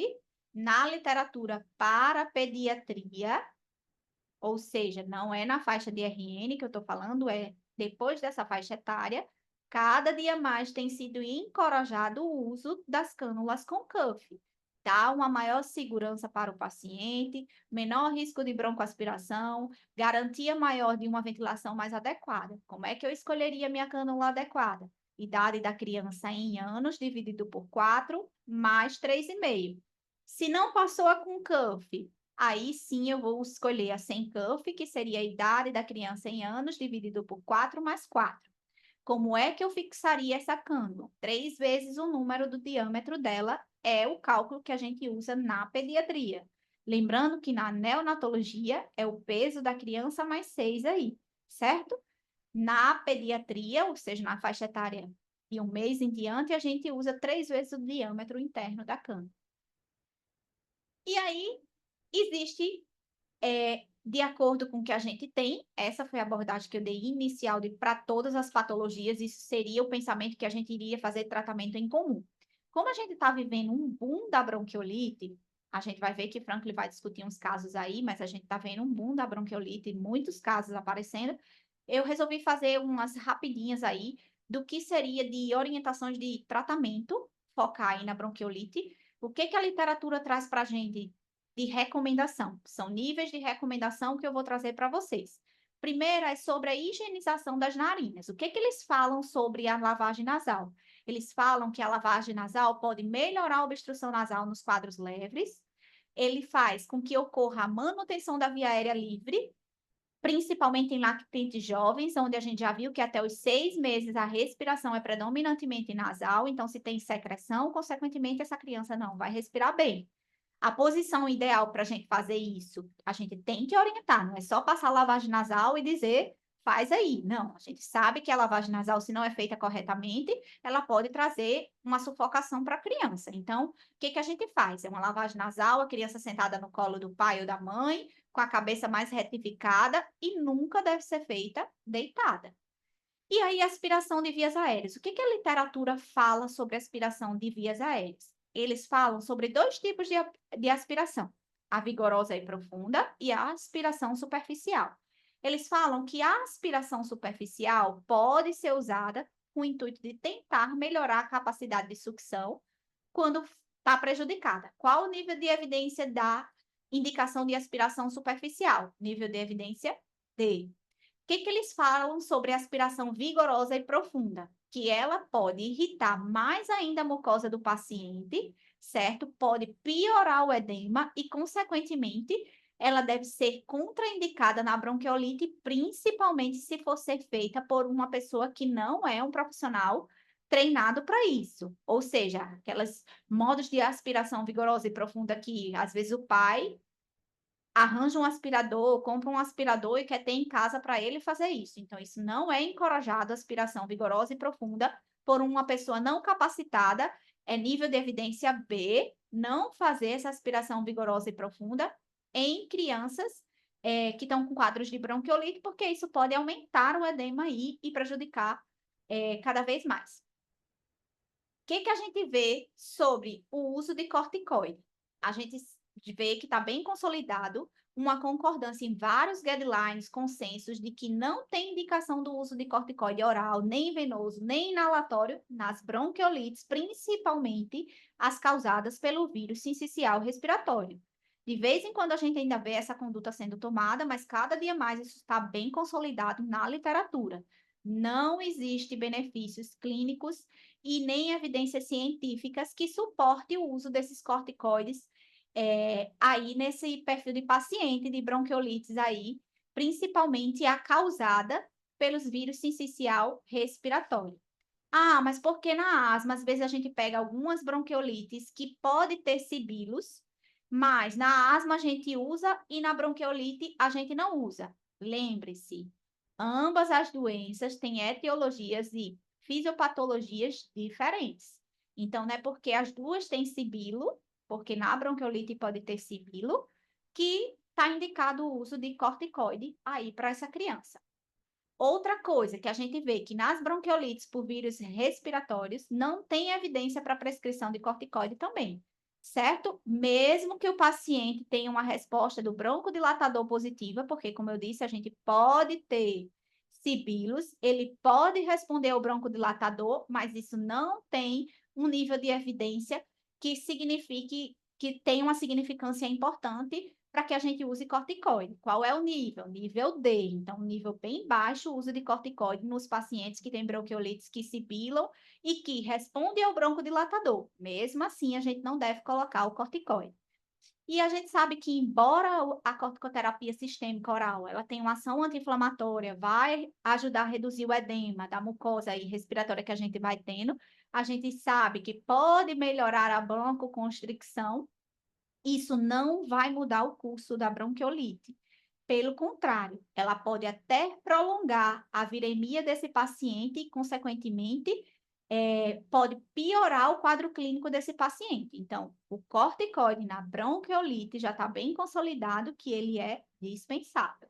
Na literatura para pediatria, ou seja, não é na faixa de RN que eu estou falando, é depois dessa faixa etária, cada dia mais tem sido encorajado o uso das cânulas com cuff. Dá uma maior segurança para o paciente, menor risco de broncoaspiração, garantia maior de uma ventilação mais adequada. Como é que eu escolheria minha cânula adequada? Idade da criança em anos dividido por 4, mais 3,5. Se não passou a com cuff, aí sim eu vou escolher a sem cuff, que seria a idade da criança em anos dividido por 4 mais 4. Como é que eu fixaria essa cânula? 3 vezes o número do diâmetro dela é o cálculo que a gente usa na pediatria. Lembrando que na neonatologia é o peso da criança mais 6 aí, certo? Na pediatria, ou seja, na faixa etária de 1 mês em diante, a gente usa 3 vezes o diâmetro interno da cânula. E aí, existe, de acordo com o que a gente tem, essa foi a abordagem que eu dei inicial para todas as patologias, isso seria o pensamento que a gente iria fazer tratamento em comum. Como a gente está vivendo um boom da bronquiolite, a gente vai ver que Franklin vai discutir uns casos aí, mas a gente está vendo um boom da bronquiolite, muitos casos aparecendo. Eu resolvi fazer umas rapidinhas aí do que seria de orientações de tratamento, focar aí na bronquiolite. O que que a literatura traz para a gente de recomendação? São níveis de recomendação que eu vou trazer para vocês. Primeiro é sobre a higienização das narinas. O que que eles falam sobre a lavagem nasal? Eles falam que a lavagem nasal pode melhorar a obstrução nasal nos quadros leves. Ele faz com que ocorra a manutenção da via aérea livre, principalmente em lactentes jovens, onde a gente já viu que até os 6 meses a respiração é predominantemente nasal, então se tem secreção, consequentemente essa criança não vai respirar bem. A posição ideal para a gente fazer isso, a gente tem que orientar, não é só passar lavagem nasal e dizer, faz aí. Não, a gente sabe que a lavagem nasal, se não é feita corretamente, ela pode trazer uma sufocação para a criança. Então, o que que a gente faz? É uma lavagem nasal, a criança sentada no colo do pai ou da mãe, com a cabeça mais retificada e nunca deve ser feita deitada. E aí, aspiração de vias aéreas. O que que a literatura fala sobre aspiração de vias aéreas? Eles falam sobre dois tipos de aspiração: a vigorosa e profunda e a aspiração superficial. Eles falam que a aspiração superficial pode ser usada com o intuito de tentar melhorar a capacidade de sucção quando está prejudicada. Qual o nível de evidência da indicação de aspiração superficial? Nível de evidência D. O que que eles falam sobre aspiração vigorosa e profunda? Que ela pode irritar mais ainda a mucosa do paciente, certo? Pode piorar o edema e, consequentemente, ela deve ser contraindicada na bronquiolite, principalmente se for ser feita por uma pessoa que não é um profissional treinado para isso. Ou seja, aqueles modos de aspiração vigorosa e profunda que, às vezes, o pai arranja um aspirador, compra um aspirador e quer ter em casa para ele fazer isso. Então, isso não é encorajado, aspiração vigorosa e profunda por uma pessoa não capacitada, é nível de evidência B, não fazer essa aspiração vigorosa e profunda em crianças que estão com quadros de bronquiolite, porque isso pode aumentar o edema aí e prejudicar cada vez mais. O que que a gente vê sobre o uso de corticoide? A gente vê que está bem consolidado uma concordância em vários guidelines, consensos, de que não tem indicação do uso de corticoide oral, nem venoso, nem inalatório nas bronquiolites, principalmente as causadas pelo vírus sincicial respiratório. De vez em quando a gente ainda vê essa conduta sendo tomada, mas cada dia mais isso está bem consolidado na literatura. Não existe benefícios clínicos e nem evidências científicas que suportem o uso desses corticoides aí nesse perfil de paciente de bronquiolites aí, principalmente a causada pelos vírus sincicial respiratório. Ah, mas por que na asma, às vezes a gente pega algumas bronquiolites que pode ter sibilos, mas na asma a gente usa e na bronquiolite a gente não usa. Lembre-se, ambas as doenças têm etiologias e fisiopatologias diferentes. Então, não é porque as duas têm sibilo, porque na bronquiolite pode ter sibilo, que está indicado o uso de corticoide aí para essa criança. Outra coisa que a gente vê que nas bronquiolites por vírus respiratórios não tem evidência para prescrição de corticoide também, certo? Mesmo que o paciente tenha uma resposta do broncodilatador positiva, porque, como eu disse, a gente pode ter sibilos, ele pode responder ao broncodilatador, mas isso não tem um nível de evidência que signifique que tem uma significância importante para que a gente use corticoide. Qual é o nível? Nível D. Então, nível bem baixo, o uso de corticoide nos pacientes que têm bronquiolites que sibilam e que respondem ao broncodilatador. Mesmo assim, a gente não deve colocar o corticoide. E a gente sabe que, embora a corticoterapia sistêmica oral, ela tem uma ação anti-inflamatória, vai ajudar a reduzir o edema da mucosa e respiratória que a gente vai tendo, a gente sabe que pode melhorar a broncoconstricção. Isso não vai mudar o curso da bronquiolite. Pelo contrário, ela pode até prolongar a viremia desse paciente e, consequentemente, pode piorar o quadro clínico desse paciente. Então, o corticoide na bronquiolite já está bem consolidado que ele é dispensável.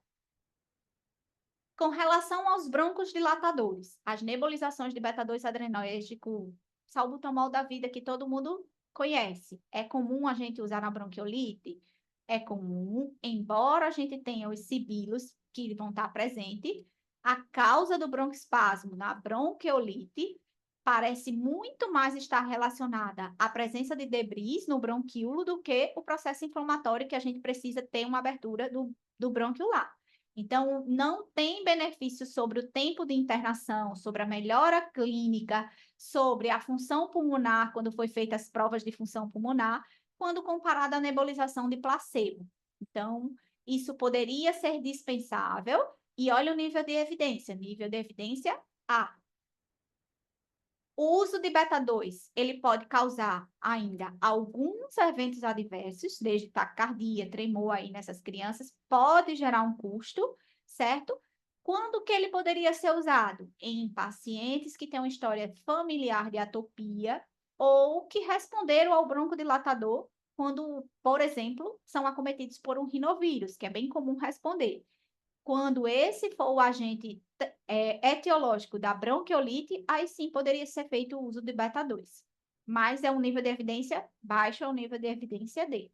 Com relação aos broncodilatadores, as nebulizações de beta-2 adrenérgico, salbutamol da vida que todo mundo conhece. É comum a gente usar na bronquiolite? É comum, embora a gente tenha os sibilos que vão estar presentes, a causa do broncoespasmo na bronquiolite parece muito mais estar relacionada à presença de debris no bronquíolo do que o processo inflamatório que a gente precisa ter uma abertura do brônquio lá. Então, não tem benefício sobre o tempo de internação, sobre a melhora clínica, sobre a função pulmonar, quando foi feitas as provas de função pulmonar, quando comparada à nebulização de placebo. Então, isso poderia ser dispensável. E olha o nível de evidência. Nível de evidência A. O uso de beta-2, ele pode causar ainda alguns eventos adversos, desde taquicardia, tremor aí nessas crianças, pode gerar um custo, certo? Quando que ele poderia ser usado? Em pacientes que têm uma história familiar de atopia ou que responderam ao broncodilatador quando, por exemplo, são acometidos por um rinovírus, que é bem comum responder. Quando esse for o agente etiológico da bronquiolite, aí sim poderia ser feito o uso de beta-2. Mas é um nível de evidência baixo, é um nível de evidência D.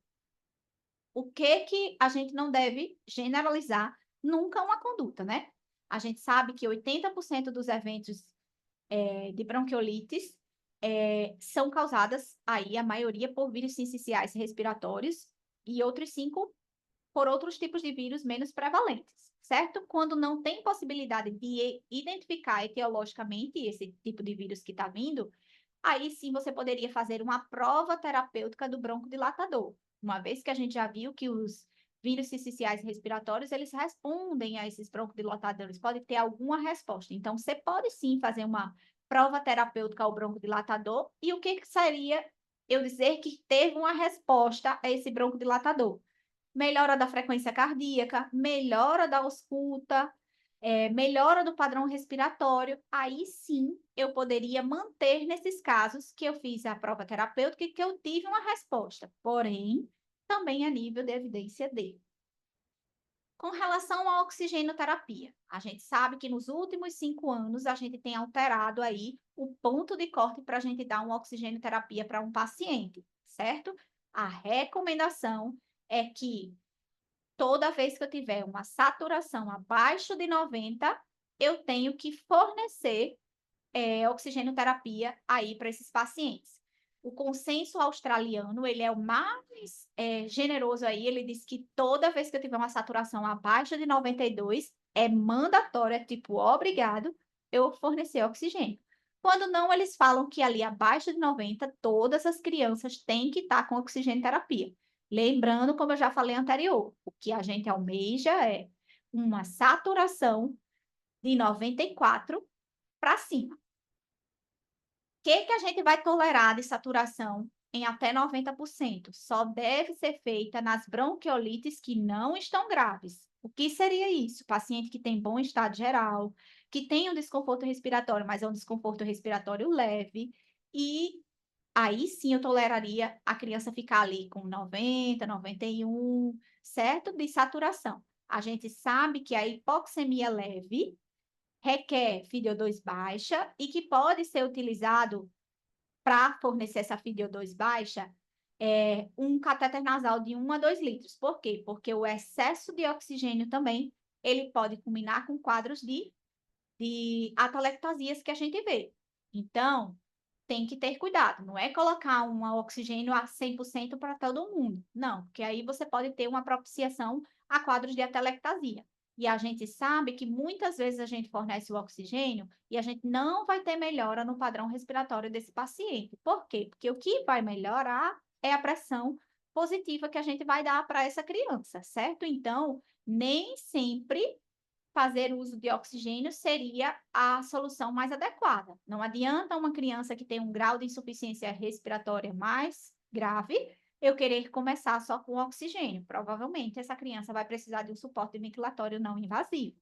O que a gente não deve generalizar nunca uma conduta, né? A gente sabe que 80% dos eventos de bronquiolites são causadas, aí a maioria, por vírus sinciciais respiratórios e outros 5 por outros tipos de vírus menos prevalentes, certo? Quando não tem possibilidade de identificar etiologicamente esse tipo de vírus que está vindo, aí sim você poderia fazer uma prova terapêutica do broncodilatador. Uma vez que a gente já viu que os vírus sinciciais respiratórios, eles respondem a esses broncodilatadores, pode ter alguma resposta. Então, você pode sim fazer uma prova terapêutica ao broncodilatador. E o que seria eu dizer que teve uma resposta a esse broncodilatador? Melhora da frequência cardíaca, melhora da ausculta, melhora do padrão respiratório, aí sim eu poderia manter nesses casos que eu fiz a prova terapêutica e que eu tive uma resposta, porém, também a nível de evidência D. Com relação à oxigenoterapia, a gente sabe que nos últimos 5 anos a gente tem alterado aí o ponto de corte para a gente dar uma oxigenoterapia para um paciente, certo? A recomendação é que toda vez que eu tiver uma saturação abaixo de 90, eu tenho que fornecer oxigenoterapia aí para esses pacientes. O consenso australiano, ele é o mais generoso aí, ele diz que toda vez que eu tiver uma saturação abaixo de 92, é mandatório, é tipo obrigado eu fornecer oxigênio. Quando não, eles falam que ali abaixo de 90, todas as crianças têm que estar com oxigenoterapia. Lembrando, como eu já falei anterior, o que a gente almeja é uma saturação de 94 para cima. Que a gente vai tolerar de saturação em até 90%? Só deve ser feita nas bronquiolites que não estão graves. O que seria isso? Paciente que tem bom estado geral, que tem um desconforto respiratório, mas é um desconforto respiratório leve, e aí sim eu toleraria a criança ficar ali com 90, 91, certo? De saturação. A gente sabe que a hipoxemia leve requer FiO2 baixa e que pode ser utilizado para fornecer essa FiO2 baixa um catéter nasal de 1 a 2 litros. Por quê? Porque o excesso de oxigênio também ele pode culminar com quadros de atelectasias que a gente vê. Então, tem que ter cuidado. Não é colocar um oxigênio a 100% para todo mundo. Não, porque aí você pode ter uma propiciação a quadros de atelectasia. E a gente sabe que muitas vezes a gente fornece o oxigênio e a gente não vai ter melhora no padrão respiratório desse paciente. Por quê? Porque o que vai melhorar é a pressão positiva que a gente vai dar para essa criança, certo? Então, nem sempre fazer uso de oxigênio seria a solução mais adequada. Não adianta uma criança que tem um grau de insuficiência respiratória mais grave, eu querer começar só com oxigênio. Provavelmente essa criança vai precisar de um suporte ventilatório não invasivo.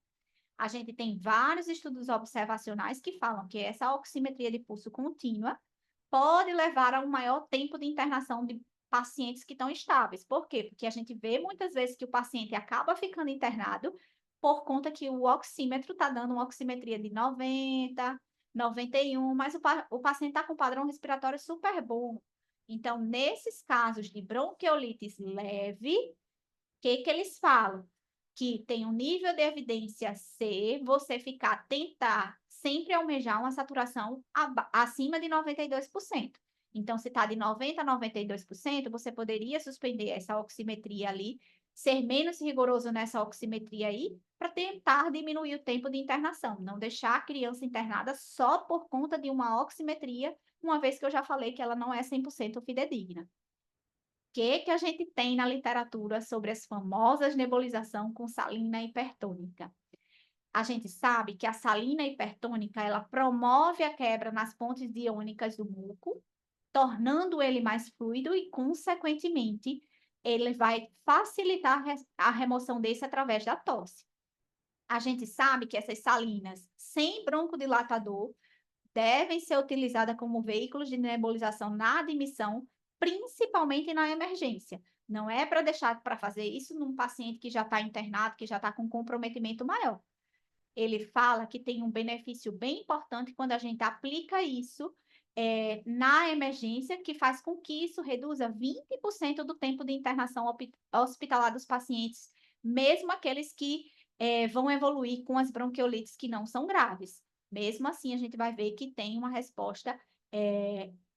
A gente tem vários estudos observacionais que falam que essa oximetria de pulso contínua pode levar a um maior tempo de internação de pacientes que estão estáveis. Por quê? Porque a gente vê muitas vezes que o paciente acaba ficando internado por conta que o oxímetro está dando uma oximetria de 90, 91, mas o paciente está com um padrão respiratório super bom. Então, nesses casos de bronquiolites leve, o que eles falam? Que tem um nível de evidência C, você tentar sempre almejar uma saturação acima de 92%. Então, se está de 90% a 92%, você poderia suspender essa oximetria ali, ser menos rigoroso nessa oximetria aí, para tentar diminuir o tempo de internação, não deixar a criança internada só por conta de uma oximetria, uma vez que eu já falei que ela não é 100% fidedigna. Que a gente tem na literatura sobre as famosas nebulização com salina hipertônica? A gente sabe que a salina hipertônica, ela promove a quebra nas pontes iônicas do muco, tornando ele mais fluido e, consequentemente, ele vai facilitar a remoção desse através da tosse. A gente sabe que essas salinas sem broncodilatador devem ser utilizadas como veículos de nebulização na admissão, principalmente na emergência. Não é para deixar para fazer isso num paciente que já está internado, que já está com comprometimento maior. Ele fala que tem um benefício bem importante quando a gente aplica isso na emergência, que faz com que isso reduza 20% do tempo de internação hospitalar dos pacientes, mesmo aqueles que vão evoluir com as bronquiolites que não são graves. Mesmo assim, a gente vai ver que tem uma resposta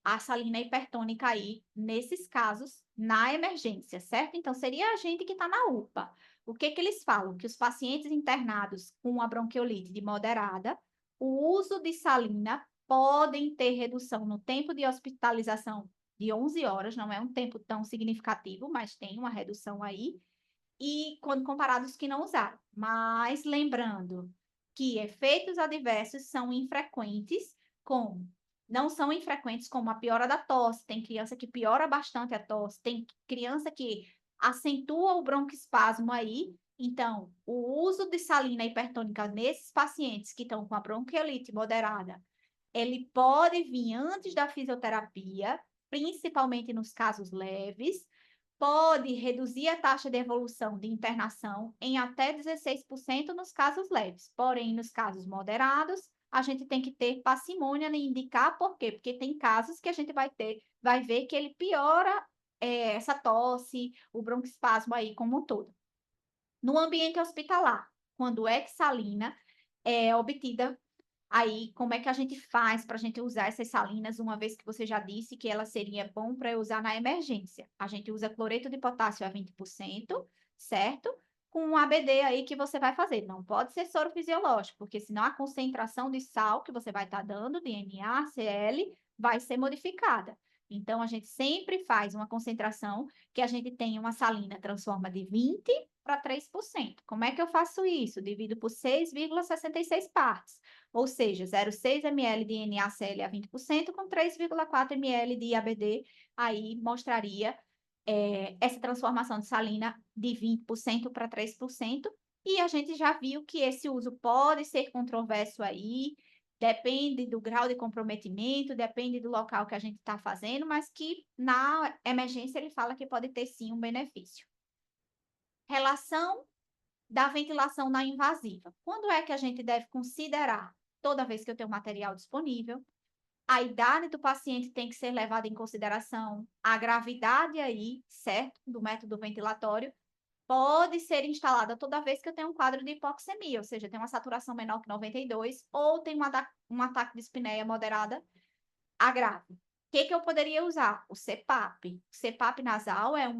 à salina hipertônica aí, nesses casos, na emergência, certo? Então, seria a gente que está na UPA. O que eles falam? Que os pacientes internados com a bronquiolite de moderada, o uso de salina podem ter redução no tempo de hospitalização de 11 horas, não é um tempo tão significativo, mas tem uma redução aí, e quando comparados que não usaram. Mas lembrando que efeitos adversos são infrequentes, como não são infrequentes como a piora da tosse, tem criança que piora bastante a tosse, tem criança que acentua o broncoespasmo aí. Então, o uso de salina hipertônica nesses pacientes que estão com a bronquiolite moderada, ele pode vir antes da fisioterapia, principalmente nos casos leves, pode reduzir a taxa de evolução de internação em até 16% nos casos leves. Porém, nos casos moderados, a gente tem que ter parcimônia em indicar por quê? Porque tem casos que a gente vai ver que ele piora essa tosse, o broncoespasmo aí como um todo. No ambiente hospitalar, quando hexalina é obtida, aí como é que a gente faz para a gente usar essas salinas, uma vez que você já disse que ela seria bom para eu usar na emergência? A gente usa cloreto de potássio a 20%, certo? Com um ABD aí que você vai fazer. Não pode ser soro fisiológico, porque senão a concentração de sal que você vai estar dando, de NaCl, vai ser modificada. Então, a gente sempre faz uma concentração que a gente tem uma salina, transforma de 20 para 3%. Como é que eu faço isso? Divido por 6,66 partes, ou seja, 0,6 ml de NaCl a 20% com 3,4 ml de ABD, aí mostraria essa transformação de salina de 20% para 3%, e a gente já viu que esse uso pode ser controverso aí, depende do grau de comprometimento, depende do local que a gente está fazendo, mas que na emergência ele fala que pode ter sim um benefício. Relação da ventilação na invasiva. Quando é que a gente deve considerar? Toda vez que eu tenho material disponível, a idade do paciente tem que ser levada em consideração, a gravidade aí, certo, do método ventilatório, pode ser instalada toda vez que eu tenho um quadro de hipoxemia, ou seja, tem uma saturação menor que 92, ou tem um ataque de espineia moderada a grave. O que eu poderia usar? O CPAP. O CPAP nasal é um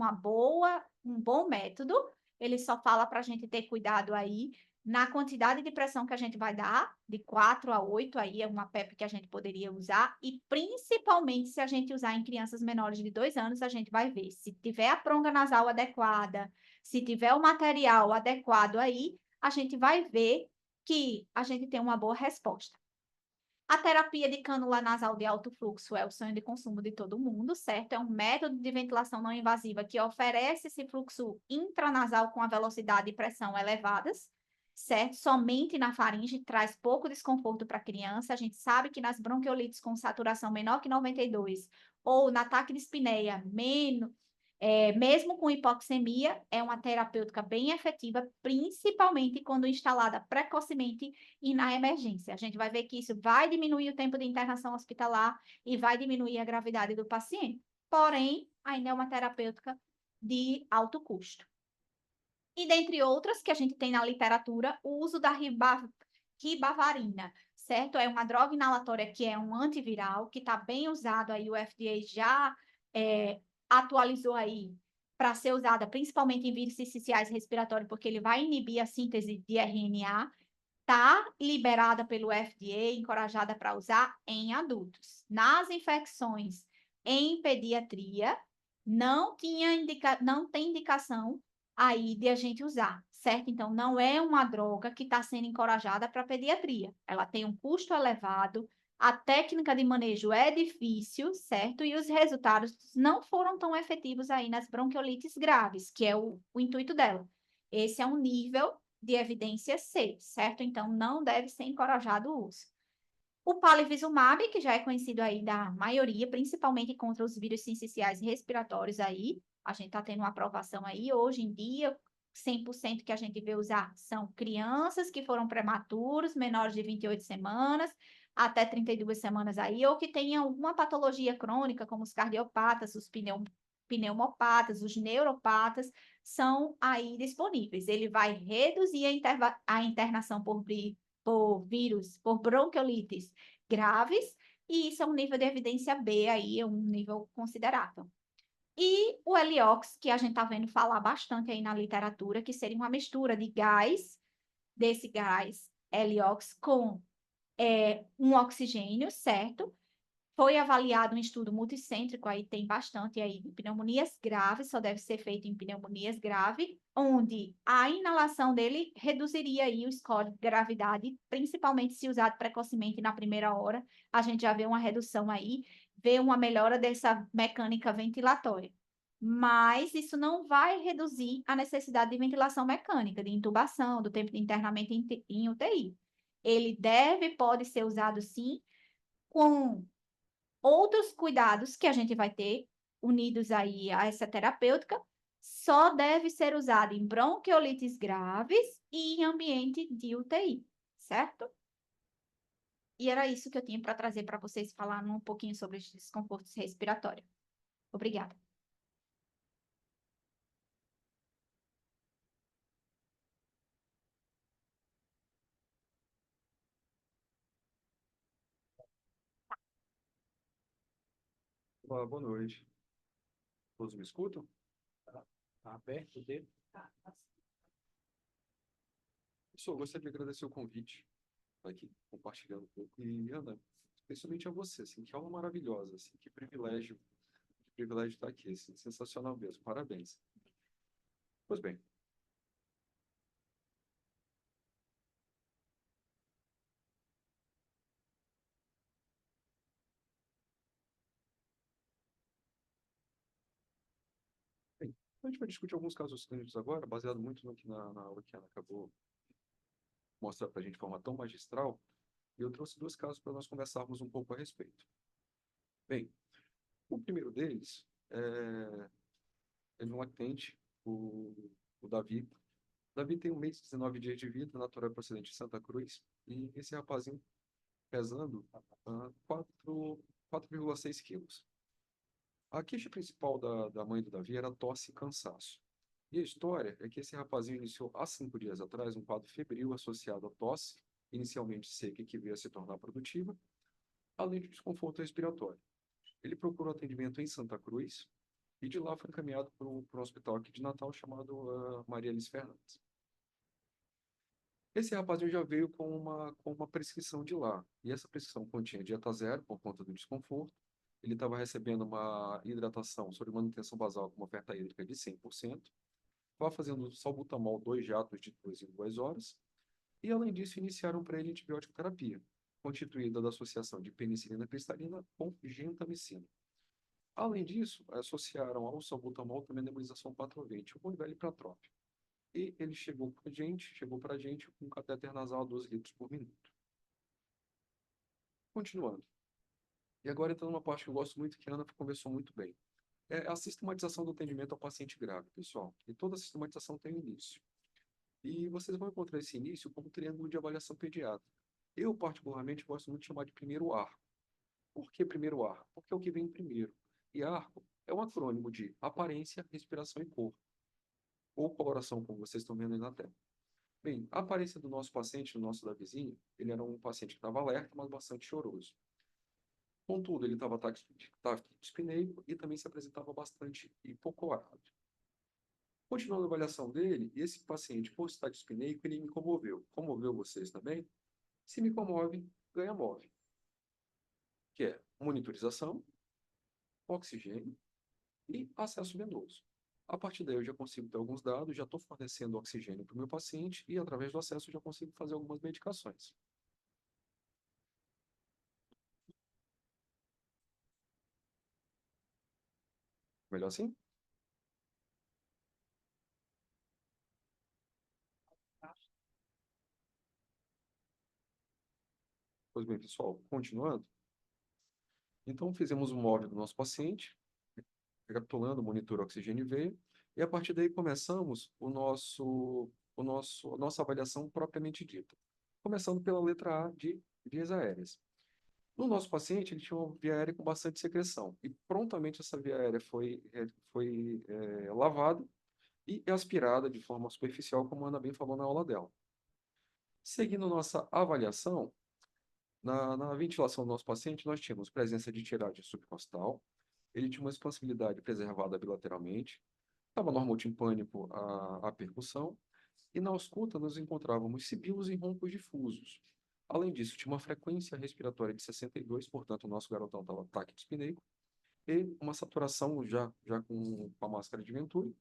bom método, ele só fala para a gente ter cuidado aí na quantidade de pressão que a gente vai dar, de 4 a 8, aí é uma PEP que a gente poderia usar, e principalmente se a gente usar em crianças menores de 2 anos, a gente vai ver se tiver a pronga nasal adequada, se tiver o material adequado aí, a gente vai ver que a gente tem uma boa resposta. A terapia de cânula nasal de alto fluxo é o sonho de consumo de todo mundo, certo? É um método de ventilação não invasiva que oferece esse fluxo intranasal com a velocidade e pressão elevadas, certo? Somente na faringe, traz pouco desconforto para a criança. A gente sabe que nas bronquiolites com saturação menor que 92 ou na ataque de espineia mesmo com hipoxemia, é uma terapêutica bem efetiva, principalmente quando instalada precocemente e na emergência. A gente vai ver que isso vai diminuir o tempo de internação hospitalar e vai diminuir a gravidade do paciente. Porém, ainda é uma terapêutica de alto custo. E dentre outras que a gente tem na literatura, o uso da ribavarina, certo? É uma droga inalatória que é um antiviral, que está bem usado aí, o FDA já atualizou aí para ser usada principalmente em vírus sinciciais respiratórios, porque ele vai inibir a síntese de RNA, está liberada pelo FDA, encorajada para usar em adultos. Nas infecções em pediatria, não tem indicação aí de a gente usar, certo? Então, não é uma droga que está sendo encorajada para pediatria. Ela tem um custo elevado, a técnica de manejo é difícil, certo? E os resultados não foram tão efetivos aí nas bronquiolites graves, que é o intuito dela. Esse é um nível de evidência C, certo? Então, não deve ser encorajado o uso. O palivizumab, que já é conhecido aí da maioria, principalmente contra os vírus sinciciais respiratórios aí, a gente está tendo uma aprovação aí, hoje em dia, 100% que a gente vê usar são crianças que foram prematuros, menores de 28 semanas, até 32 semanas aí, ou que tenham alguma patologia crônica, como os cardiopatas, os pneumopatas, os neuropatas, são aí disponíveis. Ele vai reduzir a internação por vírus, por bronquiolites graves, e isso é um nível de evidência B aí, é um nível considerável. E o Heliox, que a gente está vendo falar bastante aí na literatura, que seria uma mistura de gás, desse gás Heliox com um oxigênio, certo? Foi avaliado um estudo multicêntrico, aí tem bastante aí, de pneumonias graves, só deve ser feito em pneumonias graves, onde a inalação dele reduziria aí o score de gravidade, principalmente se usado precocemente na primeira hora, a gente já vê uma redução aí, vê uma melhora dessa mecânica ventilatória. Mas isso não vai reduzir a necessidade de ventilação mecânica, de intubação, do tempo de internamento em UTI. Ele pode ser usado sim, com outros cuidados que a gente vai ter, unidos aí a essa terapêutica, só deve ser usado em bronquiolites graves e em ambiente de UTI, certo? E era isso que eu tinha para trazer para vocês falar um pouquinho sobre os desconfortos respiratórios. Obrigada. Olá, boa noite. Todos me escutam? Tá aberto o dedo? Pessoal, gostaria de agradecer o convite, estar aqui compartilhando um pouco. E, Ana, especialmente a você, assim, que aula maravilhosa, assim, que privilégio estar aqui, assim, sensacional mesmo, parabéns. Pois bem, bem, a gente vai discutir alguns casos clínicos agora, baseado muito no que na aula que a Ana acabou de mostrar para a gente de forma tão magistral, e eu trouxe dois casos para nós conversarmos um pouco a respeito. Bem, o primeiro deles é de um lactente, o Davi. Davi tem 1 mês e 19 dias de vida, natural e procedente de Santa Cruz, e esse rapazinho pesando 4,6 quilos. A queixa principal da mãe do Davi era tosse e cansaço. E a história é que esse rapazinho iniciou há 5 dias atrás um quadro febril associado à tosse, inicialmente seca e que veio a se tornar produtiva, além de desconforto respiratório. Ele procurou atendimento em Santa Cruz e de lá foi encaminhado para um hospital aqui de Natal chamado Maria Alice Fernandes. Esse rapazinho já veio com uma prescrição de lá, e essa prescrição continha dieta zero por conta do desconforto. Ele estava recebendo uma hidratação sobre manutenção basal com uma oferta hídrica de 100%, estava fazendo salbutamol 2 jatos de 2 em 2 horas, e além disso iniciaram para ele antibiótico terapia, constituída da associação de penicilina cristalina com gentamicina. Além disso, associaram ao salbutamol também a nebulização 420, o onivelipratrópio. E ele chegou para a gente com um catéter nasal a 12 litros por minuto. Continuando. E agora entrando numa parte que eu gosto muito, que a Ana conversou muito bem. É a sistematização do atendimento ao paciente grave, pessoal. E toda sistematização tem um início. E vocês vão encontrar esse início como triângulo de avaliação pediátrica. Eu, particularmente, gosto muito de chamar de primeiro arco. Por que primeiro arco? Porque é o que vem primeiro. E arco é um acrônimo de aparência, respiração e cor. Ou coloração, como vocês estão vendo aí na tela. Bem, a aparência do nosso paciente, do nosso da vizinha, ele era um paciente que estava alerta, mas bastante choroso. Contudo, ele estava taquidispneico e também se apresentava bastante hipocorado. Continuando a avaliação dele, esse paciente, por estar dispneico, ele me comoveu. Comoveu vocês também? Se me comove, ganha move. Que é monitorização, oxigênio e acesso venoso. A partir daí eu já consigo ter alguns dados, já estou fornecendo oxigênio para o meu paciente e através do acesso eu já consigo fazer algumas medicações. Melhor assim? Pois bem, pessoal, continuando. Então, fizemos um móvel do nosso paciente, recapitulando, monitor oxigênio e veia, e a partir daí começamos a nossa avaliação propriamente dita. Começando pela letra A de vias aéreas. No nosso paciente, ele tinha uma via aérea com bastante secreção, e prontamente essa via aérea foi lavada e aspirada de forma superficial, como a Ana bem falou na aula dela. Seguindo nossa avaliação, na ventilação do nosso paciente, nós tínhamos presença de tiragem subcostal, ele tinha uma expansibilidade preservada bilateralmente, estava normotimpânico a percussão, e na ausculta nós encontrávamos sibilos e roncos difusos. Além disso, tinha uma frequência respiratória de 62, portanto, o nosso garotão estava taquidispneico, e uma saturação já com a máscara de Venturi,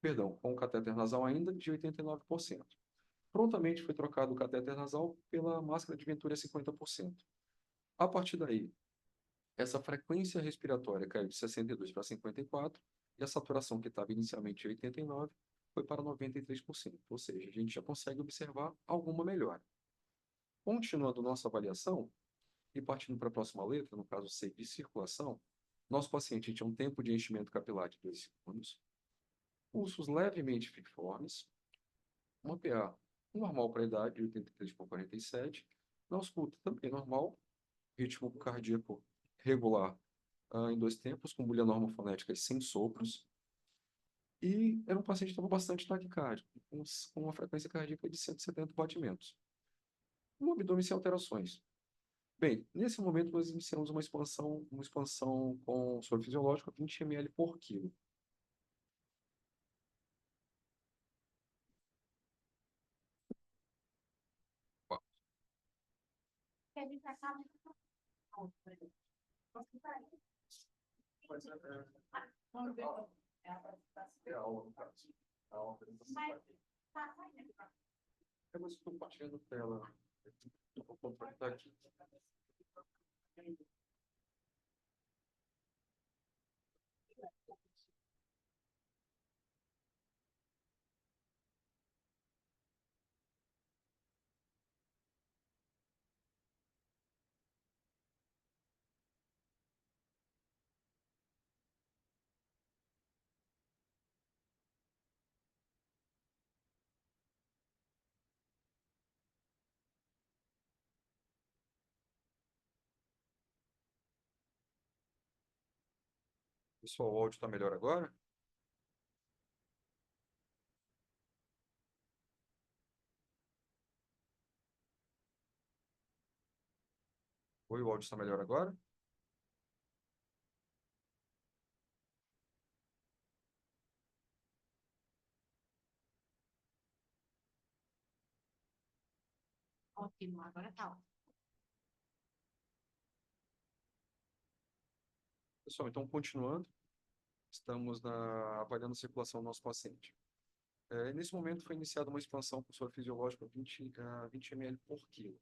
perdão, com o catéter nasal ainda, de 89%. Prontamente foi trocado o catéter nasal pela máscara de Venturi a 50%. A partir daí, essa frequência respiratória caiu de 62 para 54, e a saturação, que estava inicialmente em 89, foi para 93%. Ou seja, a gente já consegue observar alguma melhora. Continuando nossa avaliação, e partindo para a próxima letra, no caso C, de circulação, nosso paciente tinha um tempo de enchimento capilar de 2 segundos, pulsos levemente filiformes, uma PA normal para a idade, de 83 por 47, na ausculta também normal, ritmo cardíaco regular em 2 tempos, com bulia normofonética sem sopros, e era um paciente que estava bastante taquicárdico, com uma frequência cardíaca de 170 batimentos. No abdômen sem alterações. Bem, nesse momento nós iniciamos uma expansão com soro fisiológico a 20 ml por quilo. Mas é a aula, no caso. A aula é, mas estou compartilhando tela. Estou compartilhando aqui. Pessoal, o áudio está melhor agora? Oi, o áudio está melhor agora? Ótimo, agora tá ótimo. Pessoal, então continuando, estamos avaliando a circulação do nosso paciente. Nesse momento foi iniciada uma expansão com soro fisiológico a 20 ml por quilo.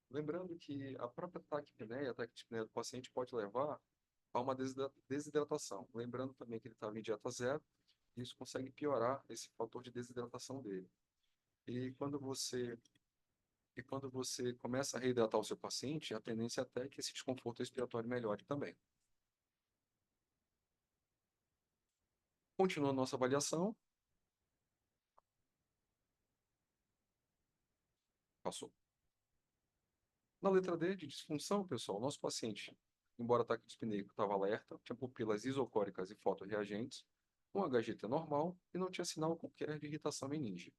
Lembrando que a própria taquipneia, a taquipneia do paciente pode levar a uma desidratação. Lembrando também que ele estava em dieta zero, e isso consegue piorar esse fator de desidratação dele. E quando você começa a reidratar o seu paciente, a tendência é até que esse desconforto respiratório melhore também. Continuando nossa avaliação, passou. Na letra D, de disfunção, pessoal, nosso paciente, embora ataque dispneico, estava alerta, tinha pupilas isocóricas e fotorreagentes, um HGT normal e não tinha sinal qualquer de irritação meníngea.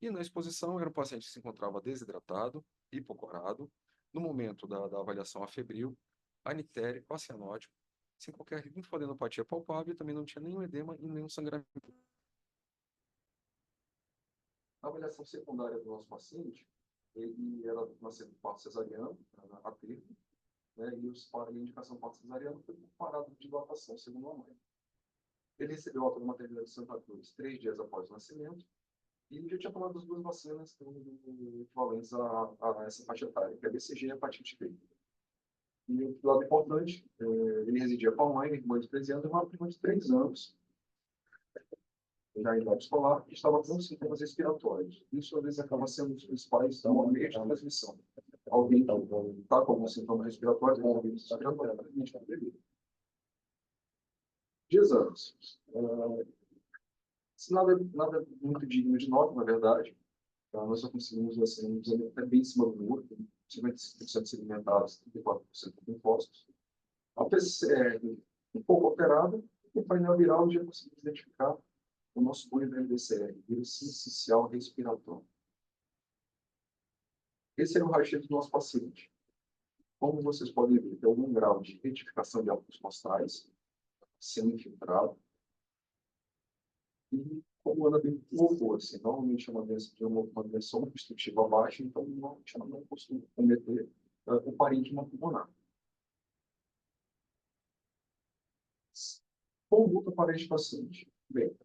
E na exposição, era um paciente que se encontrava desidratado, hipocorado, no momento da avaliação afebril, anitérico, acianótico, sem qualquer linfadenopatia palpável e também não tinha nenhum edema e nenhum sangramento. A avaliação secundária do nosso paciente, ele era nascido de parto cesariano, aterro, né, e a indicação para cesariana foi parada de dilatação, segundo a mãe. Ele recebeu alta de maternidade de Santa Cruz 3 dias após o nascimento e já tinha tomado as 2 vacinas equivalentes a essa faixa etária, que é a BCG e a hepatite B. E outro lado importante, ele residia com a mãe, irmã de 13 anos, e uma prima de 3 anos, já em idade escolar, que estava com sintomas respiratórios. Isso, às vezes, acaba sendo um dos principais meios de transmissão. Alguém que está com algum sintoma respiratório, com alguém respiratório, transmite para o bebê. 10 anos. Nada muito digno de nota, na verdade. Nós só conseguimos um exame até bem em cima do muro, 55% sedimentados, 34% compostos. A PCR um pouco alterada, e o painel viral já conseguimos identificar o nosso boi da MDCR, vírus sincicial respiratório. Esse é o raio-x do nosso paciente. Como vocês podem ver, tem algum grau de retificação de álcool postais, semi-infiltrado, e como anda bem colocou, assim, normalmente é uma doença de uma doença obstrutiva baixa, então normalmente ela não costuma cometer o parênquima pulmonar. Conduta para este paciente. Bem,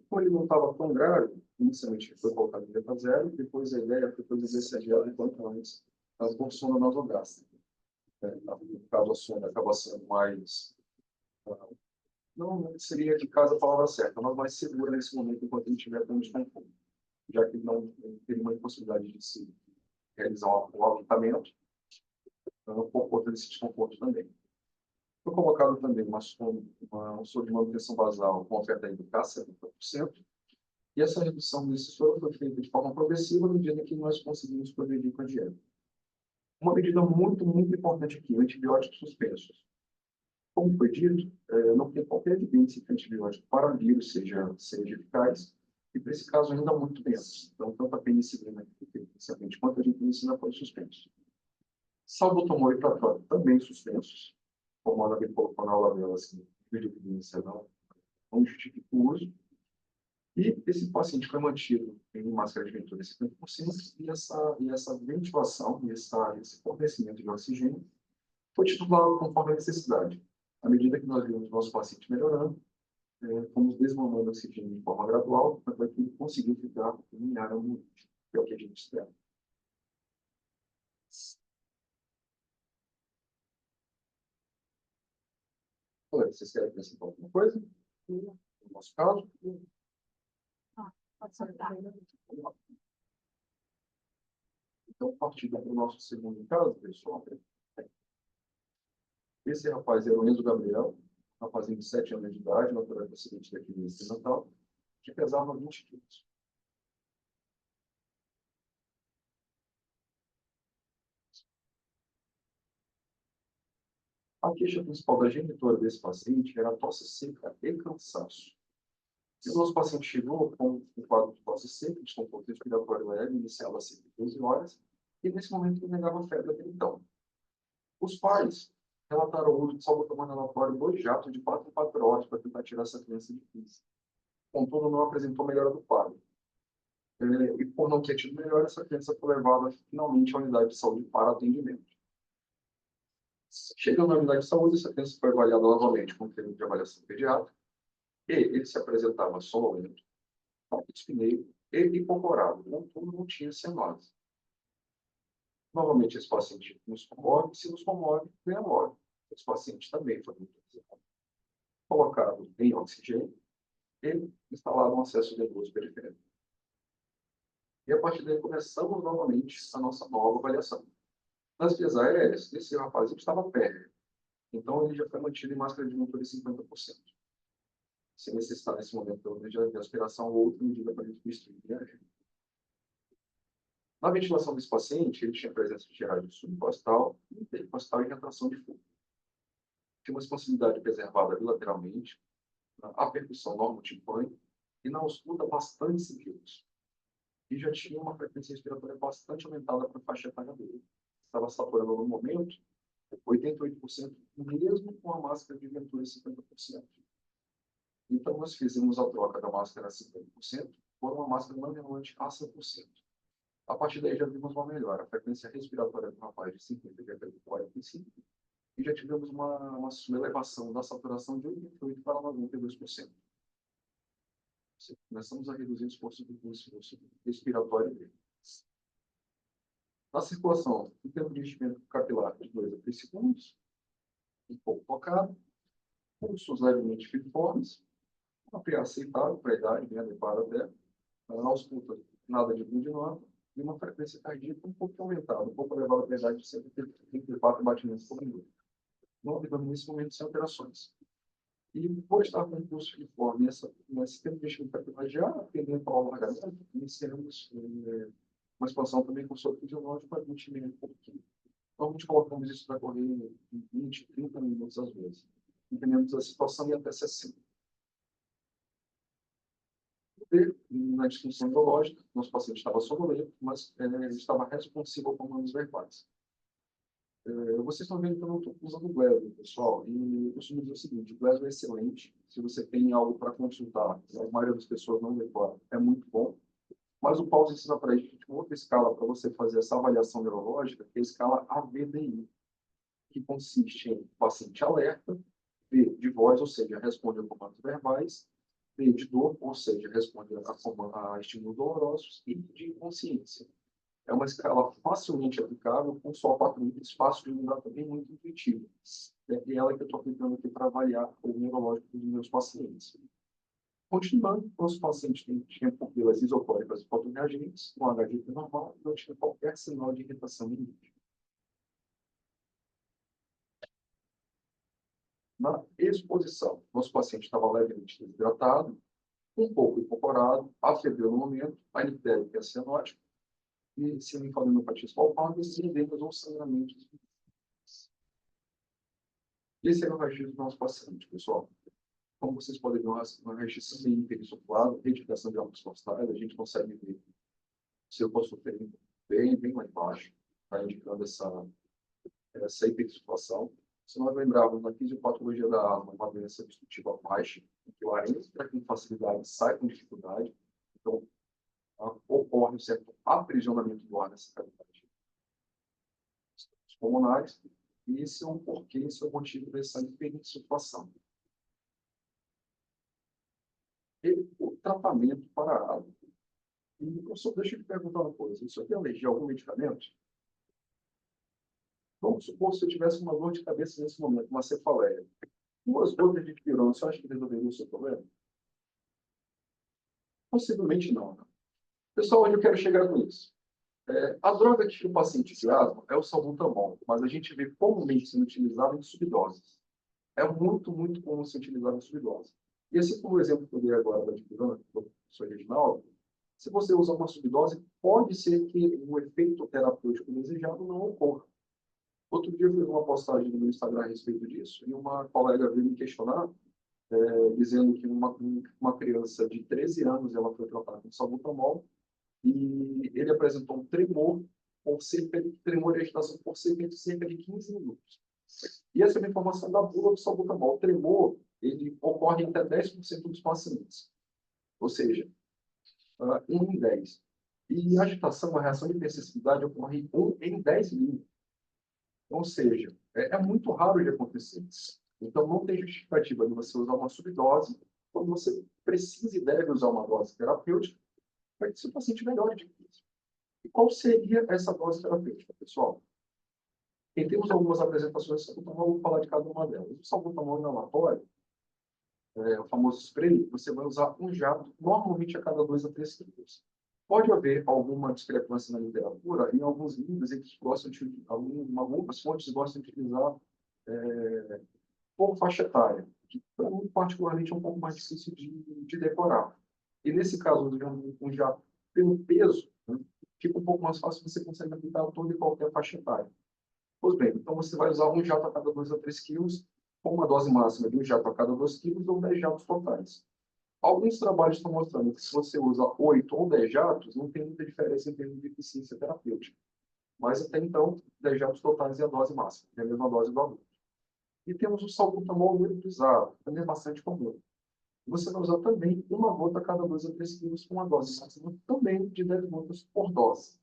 como ele não estava tão grave, inicialmente foi colocado em beta zero, depois a ideia foi fazer BCG quanto antes, por sonda nasogástrica. No caso, a sonda acaba sendo mais... não seria de casa a palavra certa, mas mais segura nesse momento enquanto ele estiver com desconforto, já que não teria uma possibilidade de se realizar um aventamento, por conta desse desconforto também. Foi colocado também um soro de manutenção basal com oferta de 70%, e essa redução desse soro foi feita de forma progressiva à medida que nós conseguimos progredir com a dieta. Uma medida muito, muito importante aqui, antibióticos suspensos. Como foi dito, não tem qualquer evidência que o antibiótico para vírus seja eficaz, e para esse caso ainda muito menos. Então, tanto a penicilina quanto a gentamicina foram suspensos. Salbutamol e pratroide também suspensos, como ela bem colocou na aula dela, assim, vídeo evidência não justifica o uso. E esse paciente foi mantido em máscara de ventura 50%, e essa ventilação, esse fornecimento de oxigênio foi titulado conforme a necessidade. À medida que nós vimos o nosso paciente melhorando, fomos desmamando o oxigênio de forma gradual, até que ele conseguiu ficar em área ambiente, que é o que a gente espera. Olha, vocês querem acrescentar alguma coisa? No nosso caso? Pode soltar. Então, partindo para o nosso segundo caso, pessoal, esse rapaz era o Enzo Gabriel, rapazinho de 7 anos de idade, natural do acidente daqui de Natal, que pesava 20 quilos. A queixa principal da genitora desse paciente era tosse seca e cansaço. E o nosso paciente chegou com um quadro de tosse seca, desconforto respiratório leve, iniciado às 12 horas, e nesse momento ele negava febre até então. Os pais relataram o uso de salbutamol inalatório 2 jatos de 4 em 4 horas para tentar tirar essa criança de crise. Contudo, não apresentou melhora do quadro. E por não ter tido melhora, essa criança foi levada finalmente à unidade de saúde para atendimento. Chegando na unidade de saúde, essa criança foi avaliada novamente com treino de avaliação pediátrica, e ele se apresentava sonolento, dispneia e hipocorado, contudo não tinha cianose. Novamente, esse paciente nos comove, se nos comove, vem a morte. Esse paciente também foi colocado em oxigênio e instalado um acesso venoso periférico. E a partir daí começamos novamente a nossa nova avaliação. Nas vias aéreas, esse rapaz estava pérreo, então ele já foi mantido em máscara de motor de 50%. Se necessitar, nesse momento, de aspiração ou outra medida para destruir. Na ventilação desse paciente, ele tinha presença de rádio subcostal, intercostal e retração de fluxo. Tinha uma expansibilidade preservada bilateralmente, a percussão normotimpânica e na ausculta bastante seguidos. E já tinha uma frequência respiratória bastante aumentada para a faixa etária dele. Estava saturando no momento 88%, mesmo com a máscara de ventura 50%. Então, nós fizemos a troca da máscara a 50% por uma máscara não relevante a 100%. A partir daí já vimos uma melhora. A frequência respiratória do rapaz de 50 já caiu para 45 e já tivemos uma elevação da saturação de 88% para 92%. Começamos a reduzir o esforço respiratório dele. Na circulação, o tempo de enchimento capilar de 2 a 3 segundos, um pouco tocado, pulsos levemente filiformes, uma PA aceitável para a idade, bem adequada até, ausculta nada de glutinose, e uma frequência cardíaca um pouco aumentada, um pouco elevada para a idade de 134 batimentos por minuto. No abdômen, nesse momento, sem alterações. E por estar com o pulso filiforme, nesse tempo de enchimento capilar já atendendo ao alargamento, iniciamos uma expansão também com soro fisiológico a 20 minutos por quilo. Normalmente colocamos isso para correr em 20, 30 minutos às vezes. Entendemos a situação e até 60. Na disfunção neurológica, nosso paciente estava sonolento, mas estava responsivo a comandos verbais. Vocês estão vendo que eu não estou usando o Glasgow, pessoal, e eu costumo dizer o seguinte: o Glasgow é excelente. Se você tem algo para consultar, a maioria das pessoas não decora, é muito bom. Mas o Paulo ensina para a gente uma outra escala para você fazer essa avaliação neurológica, que é a escala AVDI, que consiste em paciente alerta, V de voz, ou seja, responde a comandos verbais, B de dor, ou seja, responde a estímulos dolorosos, e de inconsciência. É uma escala facilmente aplicável, com só 4 itens, fácil de usar também, muito intuitiva. É ela que eu estou aplicando aqui para avaliar o neurológico dos meus pacientes. Continuando, os pacientes tinham pupilas isocóricas e fotorreagentes, um HGP normal, e não tinha qualquer sinal de irritação limite. Na exposição, nosso paciente estava levemente desidratado, um pouco hipocorado, afebril no momento, anictérico e cianótico, e sem linfadenopatias palpáveis, sem edemas ou sangramentos. Esse era o registro do nosso paciente, pessoal. Como vocês podem ver, uma registro sem hiperissuflado, retificação de órgãos costais, a gente consegue ver o seu posterior bem lá embaixo, está indicando essa hiperinsuflação. Se nós lembrarmos, na fisiopatologia da asma, uma doença obstrutiva baixa, em que o ar entra com facilidade, sai com dificuldade, então ocorre um certo aprisionamento do ar nessa cavidade pulmonares, e esse é o porquê, esse é o motivo dessa hiperinsuflação. E o tratamento para a asma. E, professor, deixa eu te perguntar uma coisa. Isso aqui é alergia a algum medicamento? Vamos supor que se eu tivesse uma dor de cabeça nesse momento, uma cefaleia. 2 gotas de dipirona, você acha que resolveria o seu problema? Possivelmente não. Né? Pessoal, onde eu quero chegar com isso? A droga que o paciente de asma é o salbutamol, mas a gente vê comumente sendo utilizado em subdoses. É muito comum ser utilizado em subdose. E assim como o exemplo que eu dei agora da dipirona, do professor Reginaldo, se você usa uma subdose, pode ser que o efeito terapêutico desejado não ocorra. Outro dia eu fiz uma postagem no meu Instagram a respeito disso, e uma colega veio me questionar, dizendo que uma criança de 13 anos ela foi tratada com salbutamol, e ele apresentou um tremor, tremor e agitação por cerca de 15 minutos. E essa é uma informação da bula do salbutamol. O tremor, ele ocorre em até 10% dos pacientes. Ou seja, 1 em 10. E a agitação, a reação de hipersensibilidade ocorre 1 em 10 mil. Ou seja, é muito raro de acontecer. Então, não tem justificativa de você usar uma subdose quando você precisa e deve usar uma dose terapêutica para que seu paciente melhore de crise. E qual seria essa dose terapêutica, pessoal? E temos algumas apresentações de salbutamol, vou falar de cada uma delas. O salbutamol inalatório, o famoso spray, você vai usar um jato, normalmente a cada 2 a 3 quilos. Pode haver alguma discrepância na literatura, em alguns livros eles gostam de, algumas fontes gostam de utilizar por faixa etária, que para mim particularmente é um pouco mais difícil de decorar. E nesse caso, um jato pelo peso, né, fica um pouco mais fácil, você consegue aplicar toda e qualquer faixa etária. Pois bem, então você vai usar um jato a cada 2 a 3 quilos, com uma dose máxima de um jato a cada 2 quilos ou 10 jatos totais. Alguns trabalhos estão mostrando que se você usa 8 ou 10 jatos, não tem muita diferença em termos de eficiência terapêutica. Mas até então, 10 jatos totais é a dose máxima, é a mesma dose do adulto. E temos o salbutamol nebulizado, também é bastante comum. Você vai usar também uma gota a cada 2 a 3 quilos, com uma dose máxima também de 10 gotas por dose.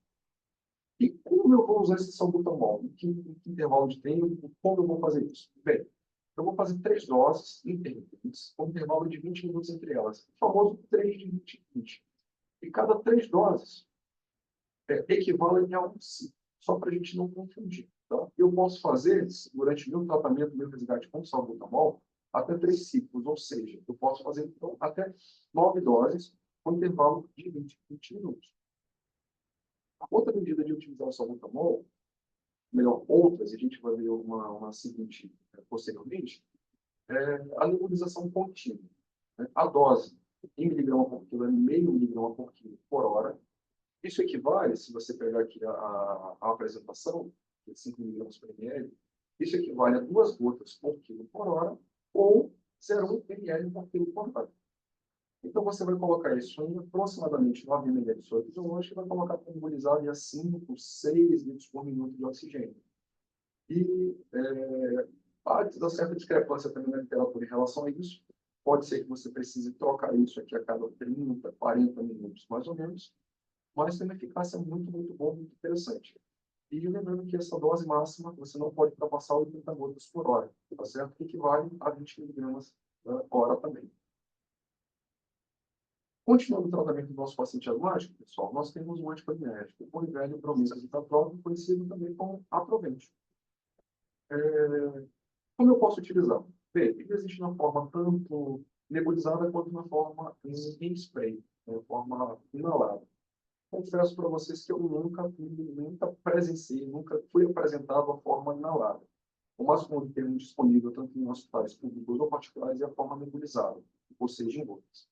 E como eu vou usar esse salbutamol? Em que intervalo de tempo? Como eu vou fazer isso? Bem, eu vou fazer 3 doses intermitentes, com um intervalo de 20 minutos entre elas. O famoso 3 de 20 em 20. E cada 3 doses equivale a um ciclo, só para a gente não confundir. Tá? Eu posso fazer, durante meu tratamento, meu resgate com salbutamol, até 3 ciclos, ou seja, eu posso fazer então, até 9 doses, com intervalo de 20 minutos. Outra medida de utilizar o salbutamol, melhor, outras, e a gente vai ver uma seguinte posteriormente, é a nebulização contínua. Né? A dose em miligrama por quilo é meio miligrama por quilo por hora. Isso equivale, se você pegar aqui a apresentação, de 5 miligramas por ml, isso equivale a 2 gotas por quilo por hora ou 0,1 ml por quilo por hora. Então, você vai colocar isso em aproximadamente 9 ml de soro fisiológico e vai colocar para nebulizar a 5, 6 litros por minuto de oxigênio. E há certa discrepância também na literatura em relação a isso. Pode ser que você precise trocar isso aqui a cada 30, 40 minutos, mais ou menos, mas tem uma eficácia muito, muito boa, muito interessante. E lembrando que essa dose máxima você não pode ultrapassar 80 gotas por hora, tá certo? Que equivale a 20 miligramas por hora também. Continuando o tratamento do nosso paciente asmático, pessoal, nós temos um anticolinérgico, o polivénio bromista-citalopram, conhecido também como Aprovente. Como eu posso utilizar? Bem, ele existe na forma tanto nebulizada quanto na forma em spray, na forma inalada. Confesso para vocês que eu nunca presenciei, nunca fui apresentado a forma inalada. O máximo que temos disponível, tanto em hospitais públicos ou particulares, é a forma nebulizada, ou seja, em gotas.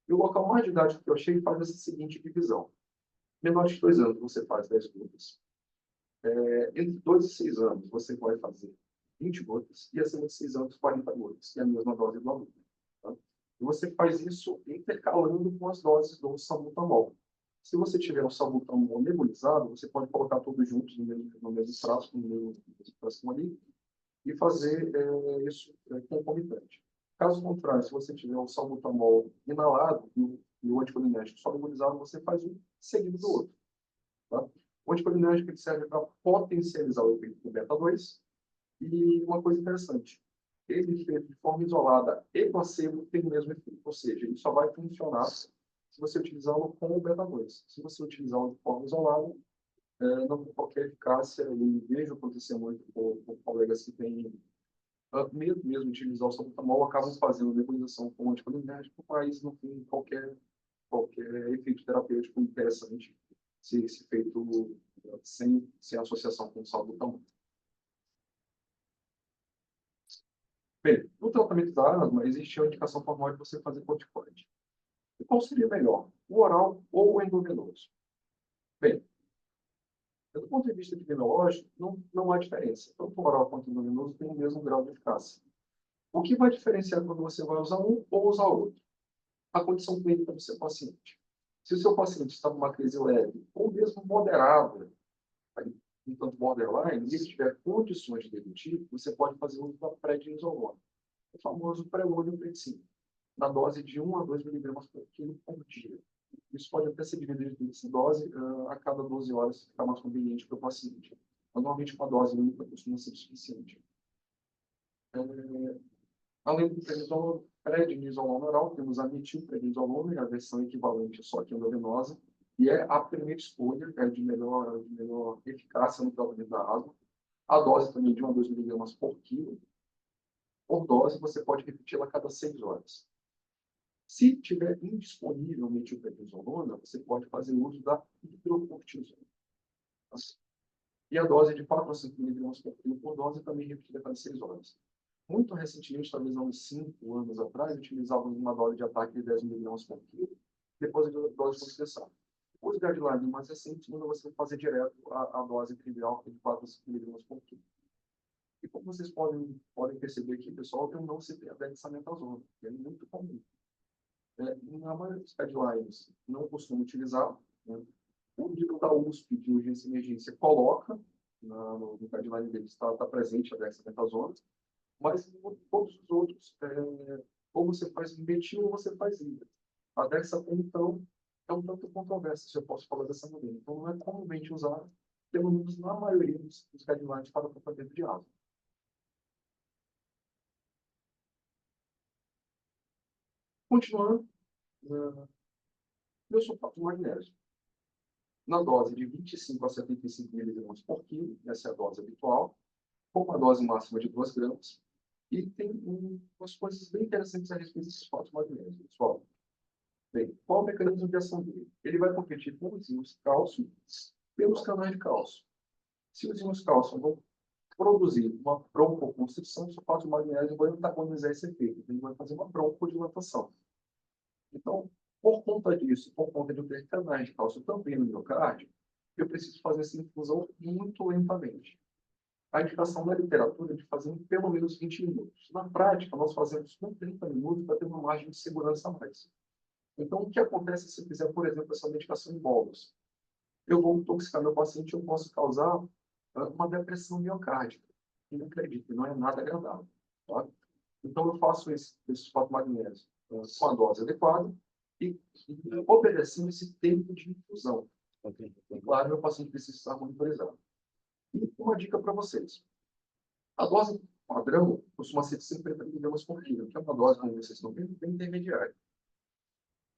E o local mais didático que eu achei faz essa seguinte divisão. Menor de 2 anos, você faz 10 gotas. Entre 2 e 6 anos, você vai fazer 20 gotas. E acima de 6 anos, 40 gotas, que é a mesma dose do adulto. Tá? E você faz isso intercalando com as doses do salbutamol. Se você tiver o salbutamol nebulizado, você pode colocar todos juntos no mesmo frasco, no mesmo frasco ali, e fazer isso concomitante. Caso contrário, se você tiver o salbutamol inalado e o anticolinérgico só nebulizado, você faz um seguido do outro. Tá? O anticolinérgico serve para potencializar o efeito do beta-2. E uma coisa interessante, ele feito de forma isolada e placebo tem o mesmo efeito, ou seja, ele só vai funcionar se você utilizá-lo com o beta-2. Se você utilizá-lo de forma isolada, não tem qualquer eficácia. Eu vejo acontecer muito com colegas que têm mesmo utilizar o salbutamol, acabam fazendo nebulização com anticolinérgico, mas não tem qualquer efeito terapêutico interessante se feito sem associação com o salbutamol. Bem, no tratamento da asma, existe a indicação formal de você fazer corticoide. E qual seria melhor, o oral ou o endovenoso? Bem, do ponto de vista epidemiológico, não há diferença. Tanto o oral quanto o endovenoso têm o mesmo grau de eficácia. O que vai diferenciar quando você vai usar um ou usar outro? A condição clínica do seu paciente. Se o seu paciente está numa crise leve ou mesmo moderada, enquanto borderline, e ele tiver condições de demitir, você pode fazer uso da prednisolona, o famoso prelúdio-predicina, na dose de 1 a 2 miligramas por quilo por dia. Isso pode até ser dividido essa dose a cada 12 horas, se ficar mais conveniente para o paciente. Normalmente, uma dose única costuma ser suficiente. Além do prednisolona oral, temos a metilprednisolona, a versão equivalente só que endovenosa, e é a primeira escolha, de melhor eficácia no tratamento da asma. A dose também de 1 a 2 miligramas por quilo. Por dose, você pode repeti-la a cada 6 horas. Se tiver indisponível metilprednisolona, você pode fazer uso da hidrocortisona. E a dose de 4 a 5 miligramas por quilo por dose também repetida a cada 6 horas. Muito recentemente, talvez há uns 5 anos atrás, utilizávamos uma dose de ataque de 10 miligramas por quilo, depois a dose de manutenção. Os guidelines mais recentes mandam você fazer direto a dose trivial de 4 a 5 miligramas por quilo. E como vocês podem perceber aqui, pessoal, eu não citei a dexametasona, que é muito comum. Na maioria dos guidelines não costumo utilizar. Né? O livro da USP de urgência e emergência coloca, no guideline dele está presente a dexametasona, mas todos os outros, ou você faz metil ou você faz hidra. A dexa, então, é um tanto controversa, se eu posso falar dessa maneira. Então, não é comumente usada, pelo menos na maioria dos guidelines para o tratamento de asma. Continuando, meu sulfato de magnésio. Na dose de 25 a 75 miligramas por quilo, essa é a dose habitual, com uma dose máxima de 2 gramas. E tem umas coisas bem interessantes a respeito desse sulfato de magnésio, pessoal. Bem, qual é o mecanismo de ação dele? Ele vai competir com os íons cálcio pelos canais de cálcio. Se os íons cálcio vão produzir uma broncoconstrição, o sulfato de magnésio vai antagonizar esse efeito. Ele vai fazer uma broncodilatação. Então, por conta disso, por conta de eu ter canais de cálcio também no miocárdio, eu preciso fazer essa infusão muito lentamente. A indicação da literatura é de fazer em pelo menos 20 minutos. Na prática, nós fazemos com 30 minutos para ter uma margem de segurança a mais. Então, o que acontece se eu fizer, por exemplo, essa medicação em bolos? Eu vou intoxicar meu paciente, eu posso causar uma depressão miocárdica. E não acredito, não é nada agradável. Tá? Então, eu faço esse sulfato de magnésio com a dose adequada e obedecendo esse tempo de infusão. E, claro, meu paciente precisa estar monitorizado. E uma dica para vocês. A dose padrão costuma ser de 50 miligramas por quilo, que é uma dose, como vocês estão vendo, bem intermediária.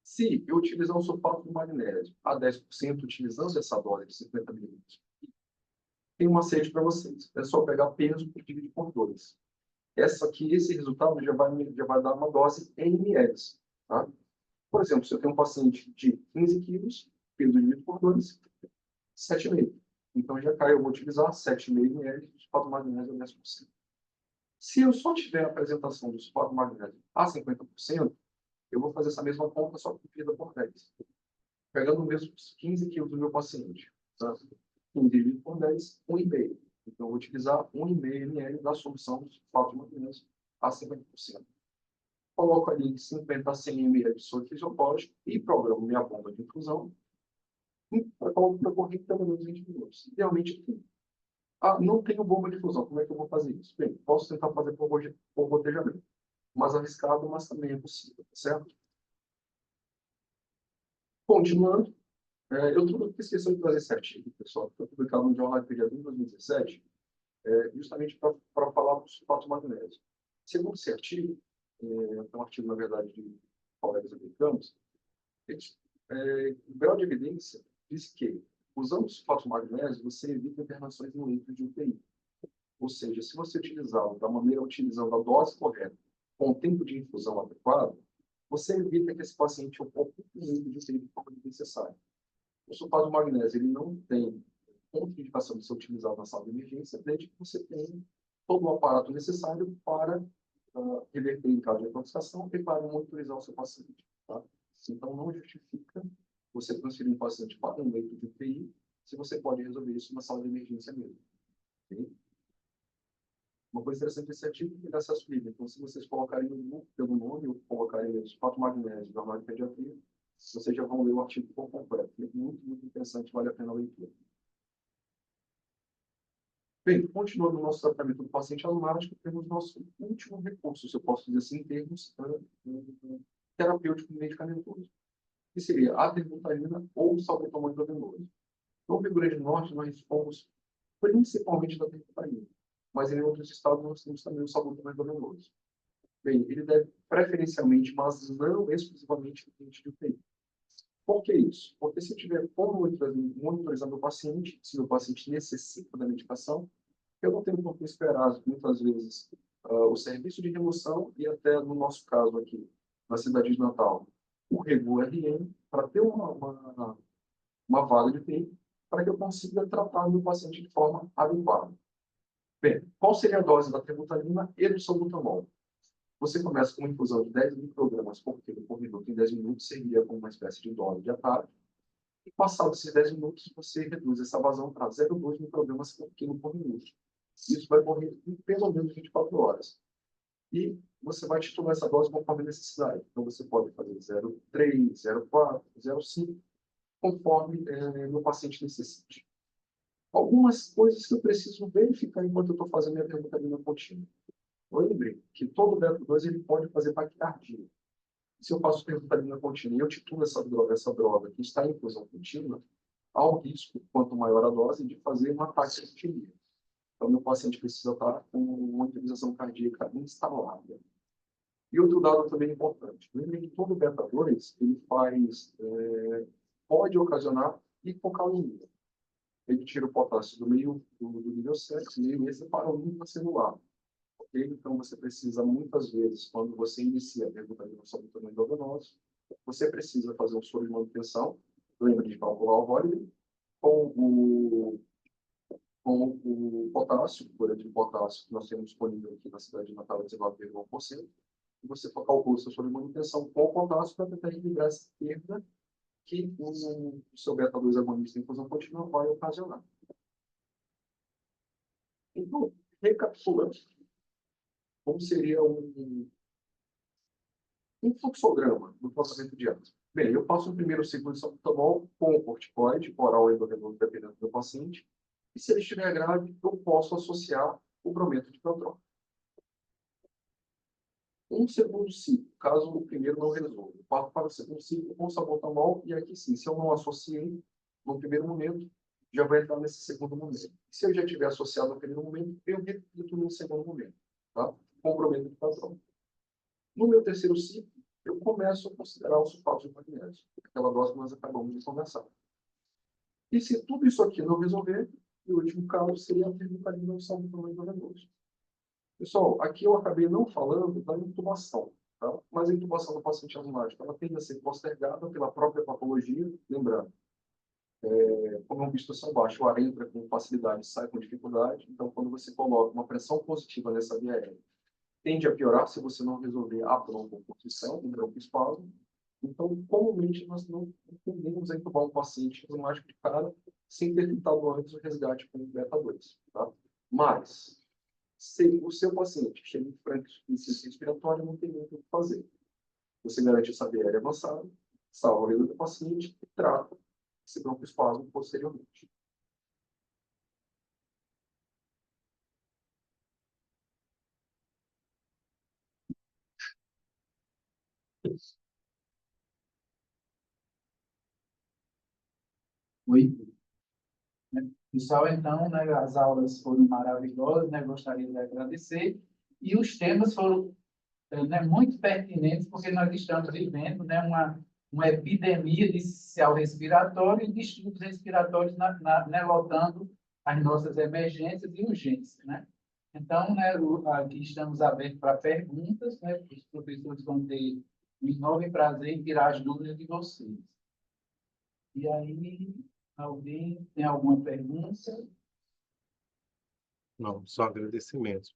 Se eu utilizar o sulfato de magnésio a 10%, utilizando essa dose de 50 miligramas, tem um macete para vocês. É só pegar peso e dividir por 2. Esse resultado já vai dar uma dose em ml. Tá? Por exemplo, se eu tenho um paciente de 15 quilos, peso dividido por 2, 7,5. Então já cai, eu vou utilizar 7,5 ml de sulfato de magnésio a 10%. Se eu só tiver a apresentação do sulfato de magnésio a 50%, eu vou fazer essa mesma conta só dividida por 10. Pegando mesmo os 15 quilos do meu paciente. Tá? 15 dividido por 10, 1,5. Então, eu vou utilizar 1,5 ml da solução de sulfato de magnésio a 50%. Coloco ali 50 a 100 ml de soro fisiológico e programo minha bomba de infusão para correr pelo menos 20 minutos. Idealmente, não tenho bomba de infusão. Como é que eu vou fazer isso? Bem, posso tentar fazer por gotejamento. Mais arriscado, mas também é possível, certo? Continuando, eu esqueci de trazer esse artigo, pessoal, que foi publicado no Jornal de Pediatria em 2017, justamente para falar do sulfato de magnésio. Segundo esse artigo, é um artigo, na verdade, de colegas americanos, o grau de evidência diz que, usando o sulfato de magnésio, você evita internações no leito de UTI. Ou seja, se você utilizá-lo utilizando a dose correta, com o tempo de infusão adequado, você evita que esse paciente ocupe o leito de UTI de forma necessária. O sulfato de magnésio ele não tem contraindicação de ser utilizado na sala de emergência, desde que você tenha todo o aparato necessário para reverter em caso de intoxicação e para monitorizar o seu paciente. Tá? Então, não justifica você transferir um paciente para um leito de UTI se você pode resolver isso na sala de emergência mesmo. Okay? Uma coisa interessante desse artigo é que ele é acesso livre. Então, se vocês colocarem no Google pelo nome ou colocarem sulfato de magnésio da Jornal de Pediatria, vocês já vão ler o artigo por completo. É muito, muito interessante, vale a pena a leitura. Bem, continuando o nosso tratamento do paciente asmático, temos nosso último recurso, se eu posso dizer assim, em termos terapêutico medicamentoso, que seria a terbutaline ou salbutamol intravenoso. No Rio Grande do Norte, nós dispomos principalmente da terbutaline, mas em outros estados nós temos também o salbutamol intravenoso. Bem, ele deve preferencialmente, mas não exclusivamente, no ambiente de UTI. Por que isso? Porque se eu tiver como monitorizando o paciente, se o paciente necessita da medicação, eu não tenho por que esperar, muitas vezes, o serviço de remoção e até, no nosso caso aqui, na cidade de Natal, o Regu-RM, para ter uma vaga de UTI, para que eu consiga tratar o meu paciente de forma adequada. Bem, qual seria a dose da terbutaline e do salbutamol? Você começa com uma infusão de 10 microgramas por quilo por minuto em 10 minutos, seria como uma espécie de dose de ataque. E passados esses 10 minutos, você reduz essa vazão para 0,2 microgramas por quilo por minuto. Isso vai correr em pelo menos 24 horas. E você vai titular essa dose conforme a necessidade. Então, você pode fazer 0,3, 0,4, 0,5, conforme o paciente necessite. Algumas coisas que eu preciso verificar enquanto eu estou fazendo minha terbutaline contínua. Lembre que todo beta-2 ele pode fazer taquicardia. Se eu faço terbutaline contínua e eu titulo essa droga que está em infusão contínua, há o risco, quanto maior a dose, de fazer uma taquicardia. Então, meu paciente precisa estar com uma utilização cardíaca instalada. E outro dado também importante. Lembre que todo beta-2 ele pode ocasionar hipocalemia. Ele tira o potássio do meio do nível 7, meio esse para o intracelular. Okay? Então, você precisa, muitas vezes, quando você inicia a recuperação do tamanho endovenoso, você precisa fazer um soro de manutenção, lembra de calcular o volume, com o potássio, cura de potássio que nós temos disponível aqui na cidade de Natal, 19,1%, e você calcula o seu soro de manutenção com o potássio para tentar equilibrar essa perda que o seu beta-2 agonista em infusão contínua vai ocasionar. Então, recapitulando, como seria um fluxograma do tratamento diário? Bem, eu passo o primeiro ciclo de salbutamol com o corticoide, oral ou endovenoso, dependendo do paciente, e se ele estiver grave, eu posso associar o brometo de protrol. Um segundo ciclo, caso o primeiro não resolva. Eu parto para o segundo ciclo com salbutamol, e aqui sim, se eu não associei no primeiro momento, já vai entrar nesse segundo momento. Se eu já tiver associado no primeiro momento, eu repito no segundo momento, tá? Com o brometo de protrol. No meu terceiro ciclo, eu começo a considerar o sulfato de magnésio, aquela dose que nós acabamos de conversar. E se tudo isso aqui não resolver, o último caso seria a termocalinização do problema venoso. Pessoal, aqui eu acabei não falando da intubação, tá? Mas a intubação do paciente asmático, ela tende a ser postergada pela própria patologia, lembrando, como é um visto baixa, o ar entra com facilidade e sai com dificuldade, então quando você coloca uma pressão positiva nessa via aérea, tende a piorar se você não resolver a broncoconstrição, o broncoespasmo. Então, comumente, nós não tendemos a intubar um paciente asmático de cara sem ter tentado antes o resgate com o beta-2. Tá? Mas, se o seu paciente chega em franca insuficiência respiratória, não tem muito o que fazer. Você garante essa via aérea avançada, salva a vida do paciente e trata esse broncoespasmo posteriormente. Oi. Pessoal, então, né, as aulas foram maravilhosas, né, gostaria de agradecer, e os temas foram muito pertinentes, porque nós estamos vivendo, né, uma epidemia de sistema respiratório e distúrbios respiratórios né, lotando as nossas emergências e urgências, né? Então, né, aqui estamos abertos para perguntas, né, os professores vão ter um enorme prazer em tirar as dúvidas de vocês. E aí, alguém tem alguma pergunta? Não, só agradecimentos.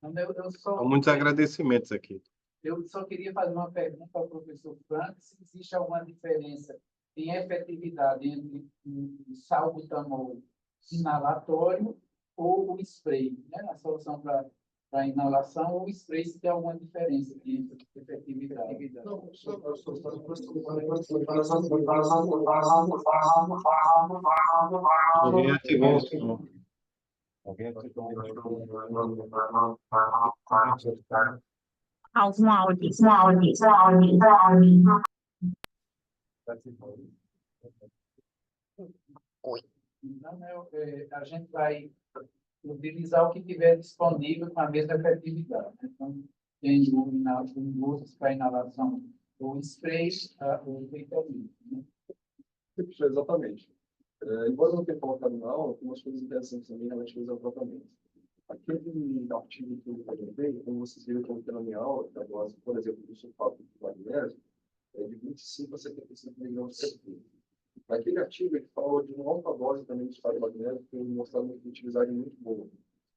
Então, São muitos agradecimentos aqui. eu só queria fazer uma pergunta ao professor Frank, se existe alguma diferença em efetividade entre o salbutamol inalatório ou o spray, né? A solução para inalação ou o spray, se tem alguma diferença de efetividade. Não, Alguém ativou o som. Algum áudio, um áudio, um áudio, um áudio. Então, a gente vai utilizar o que tiver disponível com a mesma efetividade, né? Então, tem o uso para inalação ou spray, ou vitamina, né? exatamente. Embora eu não tenha colocado na aula, tem umas coisas interessantes também relativas ao tratamento. Aquele artigo que eu apresentei, como vocês viram que eu tenho na minha aula, que a dose, por exemplo, do sulfato de magnésio, é de 25 a 75 miligramas por dia. Naquele artigo, ele falou de uma alta dose também de sulfato de magnésio, que mostrava uma utilidade muito boa.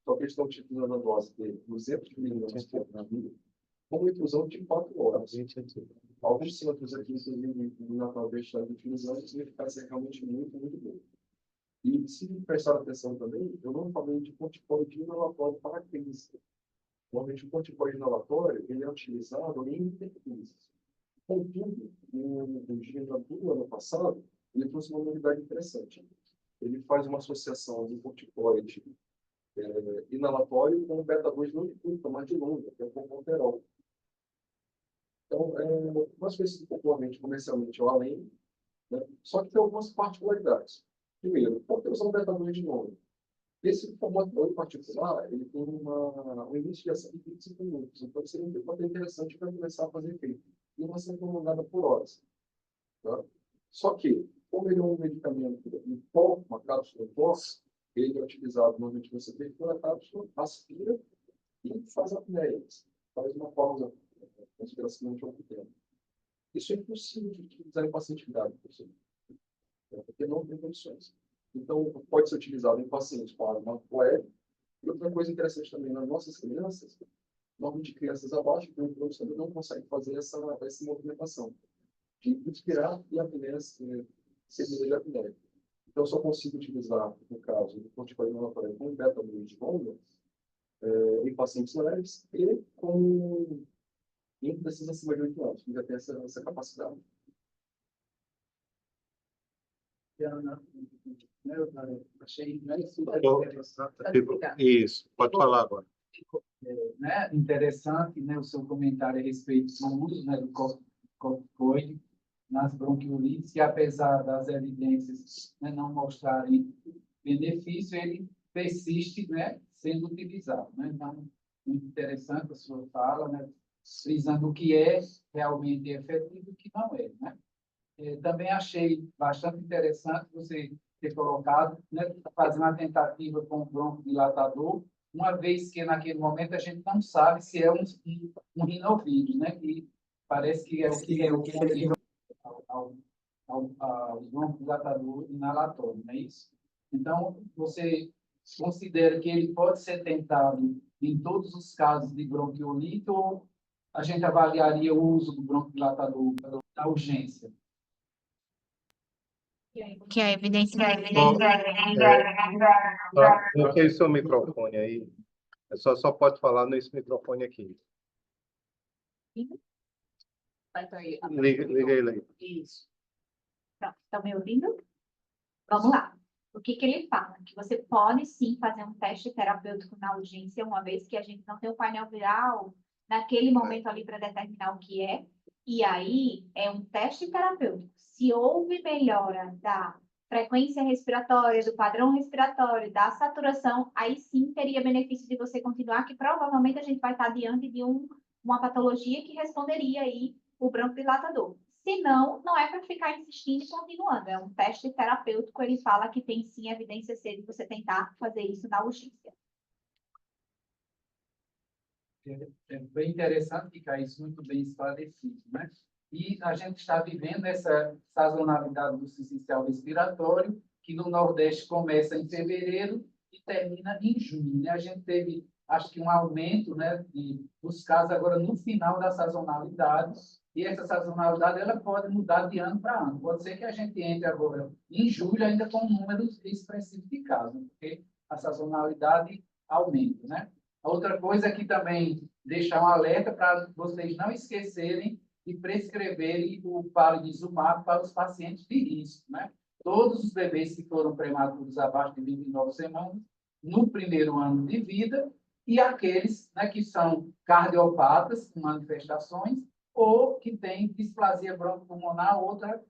Só que eles estão utilizando a dose de 200 miligramas por dia, com uma infusão de 4 horas. Alguns centros aqui, inclusive, no Natal estão utilizando, e a eficácia é realmente muito, muito boa. E se prestar atenção também, eu não falei de corticoide inalatório para crise. Normalmente, o corticoide inalatório ele é utilizado em intercrises. Contudo, o Ginebra do ano passado, ele trouxe uma novidade interessante. Ele faz uma associação do corticoide inalatório com o beta-2 não de curta, mas de longa, que é o componterol. Então, nós conhecemos popularmente, comercialmente, o além, né? Só que tem algumas particularidades. Primeiro, por que usar um beta-2 de novo? Esse formato em particular, ele tem um início de ação de 25 minutos. Então, seria um tempo interessante para começar a fazer efeito. E uma ação prolongada por horas. Tá? Só que, como ele é um medicamento em pó, uma cápsula em pó, ele é utilizado normalmente você perfura a cápsula, aspira e faz a apneia. Faz uma pausa respiração de algum tempo. Isso é impossível de utilizar em paciente grave, porque não tem condições. Então, pode ser utilizado em pacientes com asma leve. E outra coisa interessante também, nas nossas crianças, normalmente crianças abaixo de 1 kg também não conseguem fazer essa movimentação de inspirar e a apneia seguida de apneia. Então, eu só consigo utilizar, no caso, do corticoide com beta-2 de longa em pacientes leves e com índices acima de 8 anos, que já tem essa capacidade. Eu achei, né, super Então, interessante. Isso, pode falar agora. Né, interessante, né, o seu comentário a respeito do uso, né, do corticoide nas bronquiolites, que apesar das evidências, né, não mostrarem benefício, ele persiste, né, sendo utilizado. Né? Então, muito interessante a sua fala, né, frisando o que é realmente efetivo e o que não é. Né? Também achei bastante interessante você ter colocado, né, fazer uma tentativa com o broncodilatador, uma vez que naquele momento a gente não sabe se é um rinovírus, né, que parece que é o que ao broncodilatador inalatório, não é isso? Então, você considera que ele pode ser tentado em todos os casos de bronquiolite ou a gente avaliaria o uso do broncodilatador na urgência? Que a evidência Bloqueie seu microfone aí. Só pode falar nesse microfone aqui. Liga ele aí. Isso. Pronto, estão me ouvindo? Vamos lá. O que ele fala? Que você pode sim fazer um teste terapêutico na urgência, uma vez que a gente não tem o painel viral naquele momento ali para determinar o que é. E aí é um teste terapêutico. Se houve melhora da frequência respiratória, do padrão respiratório, da saturação, aí sim teria benefício de você continuar, que provavelmente a gente vai estar diante de uma patologia que responderia aí o broncodilatador. Se não, não é para ficar insistindo e continuando. É um teste terapêutico, ele fala que tem sim evidência C de você tentar fazer isso na urgência. É bem interessante ficar isso muito bem esclarecido, né? E a gente está vivendo essa sazonalidade do sincicial respiratório, que no Nordeste começa em fevereiro e termina em junho, né? A gente teve, acho que um aumento, né, dos casos agora no final da sazonalidade, e essa sazonalidade ela pode mudar de ano para ano. Pode ser que a gente entre agora em julho ainda com um número expressivo de casos, porque a sazonalidade aumenta, né? Outra coisa é que também deixar um alerta para vocês não esquecerem de prescreverem o palivizumab para os pacientes de risco, né? Todos os bebês que foram prematuros abaixo de 29 semanas, no primeiro ano de vida, e aqueles, né, que são cardiopatas com manifestações ou que têm displasia broncopulmonar, outra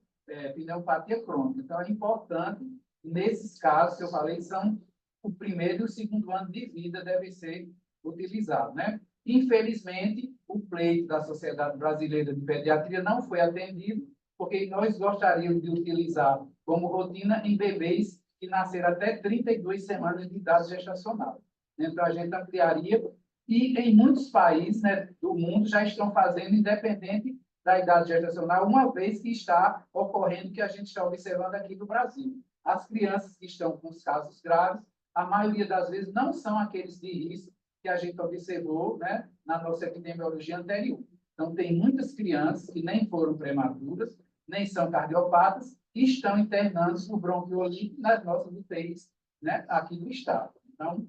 pneumopatia crônica. Então, é importante, nesses casos que eu falei, são o primeiro e o segundo ano de vida deve ser utilizado, né? Infelizmente, o pleito da Sociedade Brasileira de Pediatria não foi atendido, porque nós gostaríamos de utilizar como rotina em bebês que nasceram até 32 semanas de idade gestacional. Então, a gente ampliaria, e em muitos países, né, do mundo já estão fazendo independente da idade gestacional, uma vez que está ocorrendo o que a gente está observando aqui no Brasil. As crianças que estão com os casos graves, a maioria das vezes não são aqueles de risco que a gente observou, né, na nossa epidemiologia anterior. Então, tem muitas crianças que nem foram prematuras, nem são cardiopatas, e estão internando por bronquiolite nas nossas UTIs, né, aqui do estado. Então,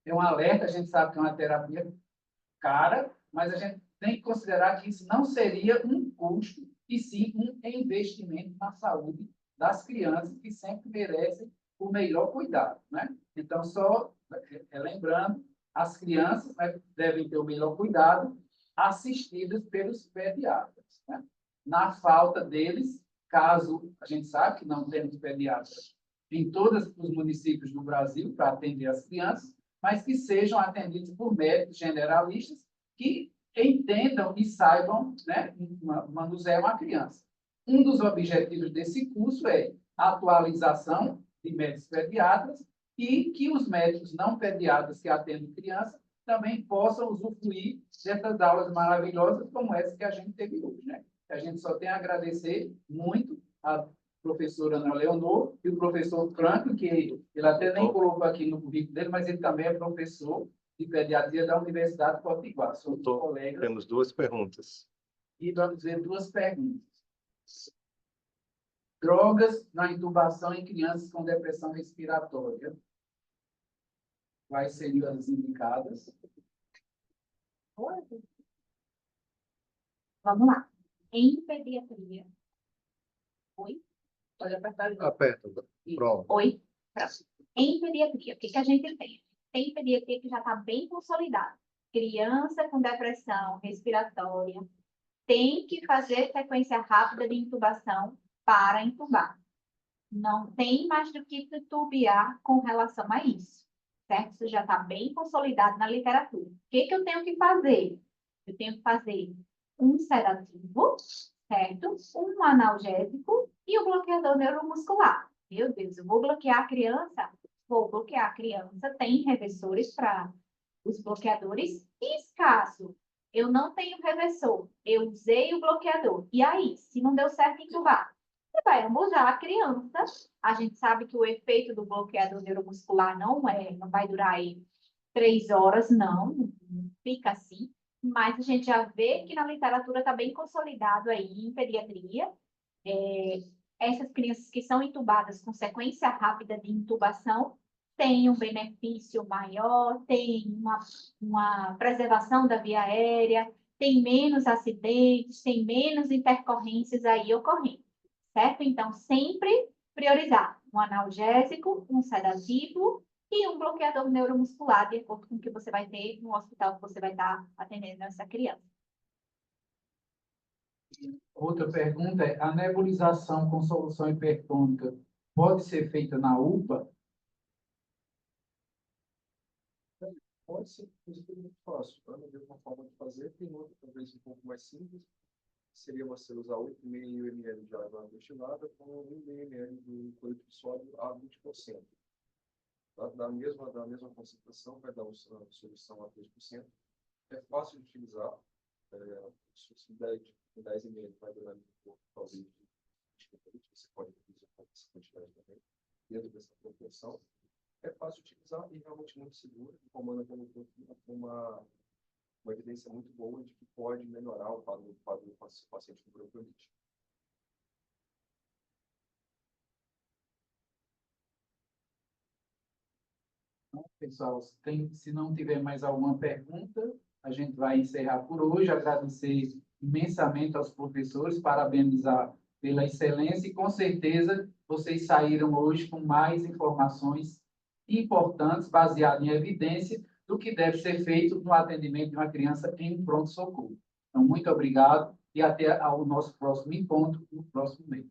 é um alerta, a gente sabe que é uma terapia cara, mas a gente tem que considerar que isso não seria um custo, e sim um investimento na saúde das crianças, que sempre merecem o melhor cuidado, né? Então, só lembrando, as crianças, né, devem ter o melhor cuidado, assistidas pelos pediatras, né? Na falta deles, caso a gente sabe que não temos pediatras em todos os municípios do Brasil para atender as crianças, mas que sejam atendidos por médicos generalistas que entendam e saibam, né, manusear uma criança. Um dos objetivos desse curso é a atualização de médicos pediatras e que os médicos não pediatras que atendem criança também possam usufruir dessas aulas maravilhosas como essa que a gente teve hoje, né? A gente só tem a agradecer muito a professora Ana Leonor e o professor Franco, que ele até nem colocou aqui no currículo dele, mas ele também é professor de pediatria da Universidade Potiguar. Somos colegas. Temos 2 perguntas. E vamos ver 2 perguntas. Drogas na intubação em crianças com depressão respiratória. Quais seriam as indicadas? Vamos lá. Em pediatria. Oi? Pode apertar ali. Aperta. Pronto. Oi? Pronto. Em pediatria, o que que a gente tem? Tem pediatria que já está bem consolidada. Criança com depressão respiratória tem que fazer sequência rápida de intubação para intubar. Não tem mais do que tubiar com relação a isso, certo? Isso já está bem consolidado na literatura. O que que eu tenho que fazer? Eu tenho que fazer um sedativo, certo? Um analgésico e um bloqueador neuromuscular. Meu Deus, eu vou bloquear a criança? Vou bloquear a criança. Tem reversores para os bloqueadores. E caso eu não tenho reversor, eu usei o bloqueador. E aí, se não deu certo intubar, você vai abusar a criança. A gente sabe que o efeito do bloqueador neuromuscular não vai durar aí 3 horas, não fica assim. Mas a gente já vê que na literatura está bem consolidado aí em pediatria. Essas crianças que são intubadas com sequência rápida de intubação têm um benefício maior, têm uma preservação da via aérea, tem menos acidentes, tem menos intercorrências aí ocorrendo, certo? Então, sempre priorizar um analgésico, um sedativo e um bloqueador neuromuscular, de acordo com o que você vai ter no hospital que você vai estar atendendo essa criança. Outra pergunta é: a nebulização com solução hipertônica pode ser feita na UPA? Pode ser, inclusive, muito fácil. Tá? Não tem uma forma de fazer, tem outra, talvez um pouco mais simples. Seria você usar 8,5 ml de água destilada com 1 ml de cloreto de sódio a 20%. Da mesma concentração, vai dar uma solução a 3%. É fácil de utilizar. Se 10 ml vai durar um pouco, talvez, você pode utilizar essa quantidade também, dentro dessa proporção. É fácil de utilizar e realmente muito seguro, e comanda uma evidência muito boa de que pode melhorar o quadro do paciente com bronquiolite. Pessoal, se não tiver mais alguma pergunta, a gente vai encerrar por hoje. Agradecer imensamente aos professores, parabenizar pela excelência e, com certeza, vocês saíram hoje com mais informações importantes, baseadas em evidência, do que deve ser feito no atendimento de uma criança em pronto-socorro. Então, muito obrigado e até o nosso próximo encontro no próximo mês.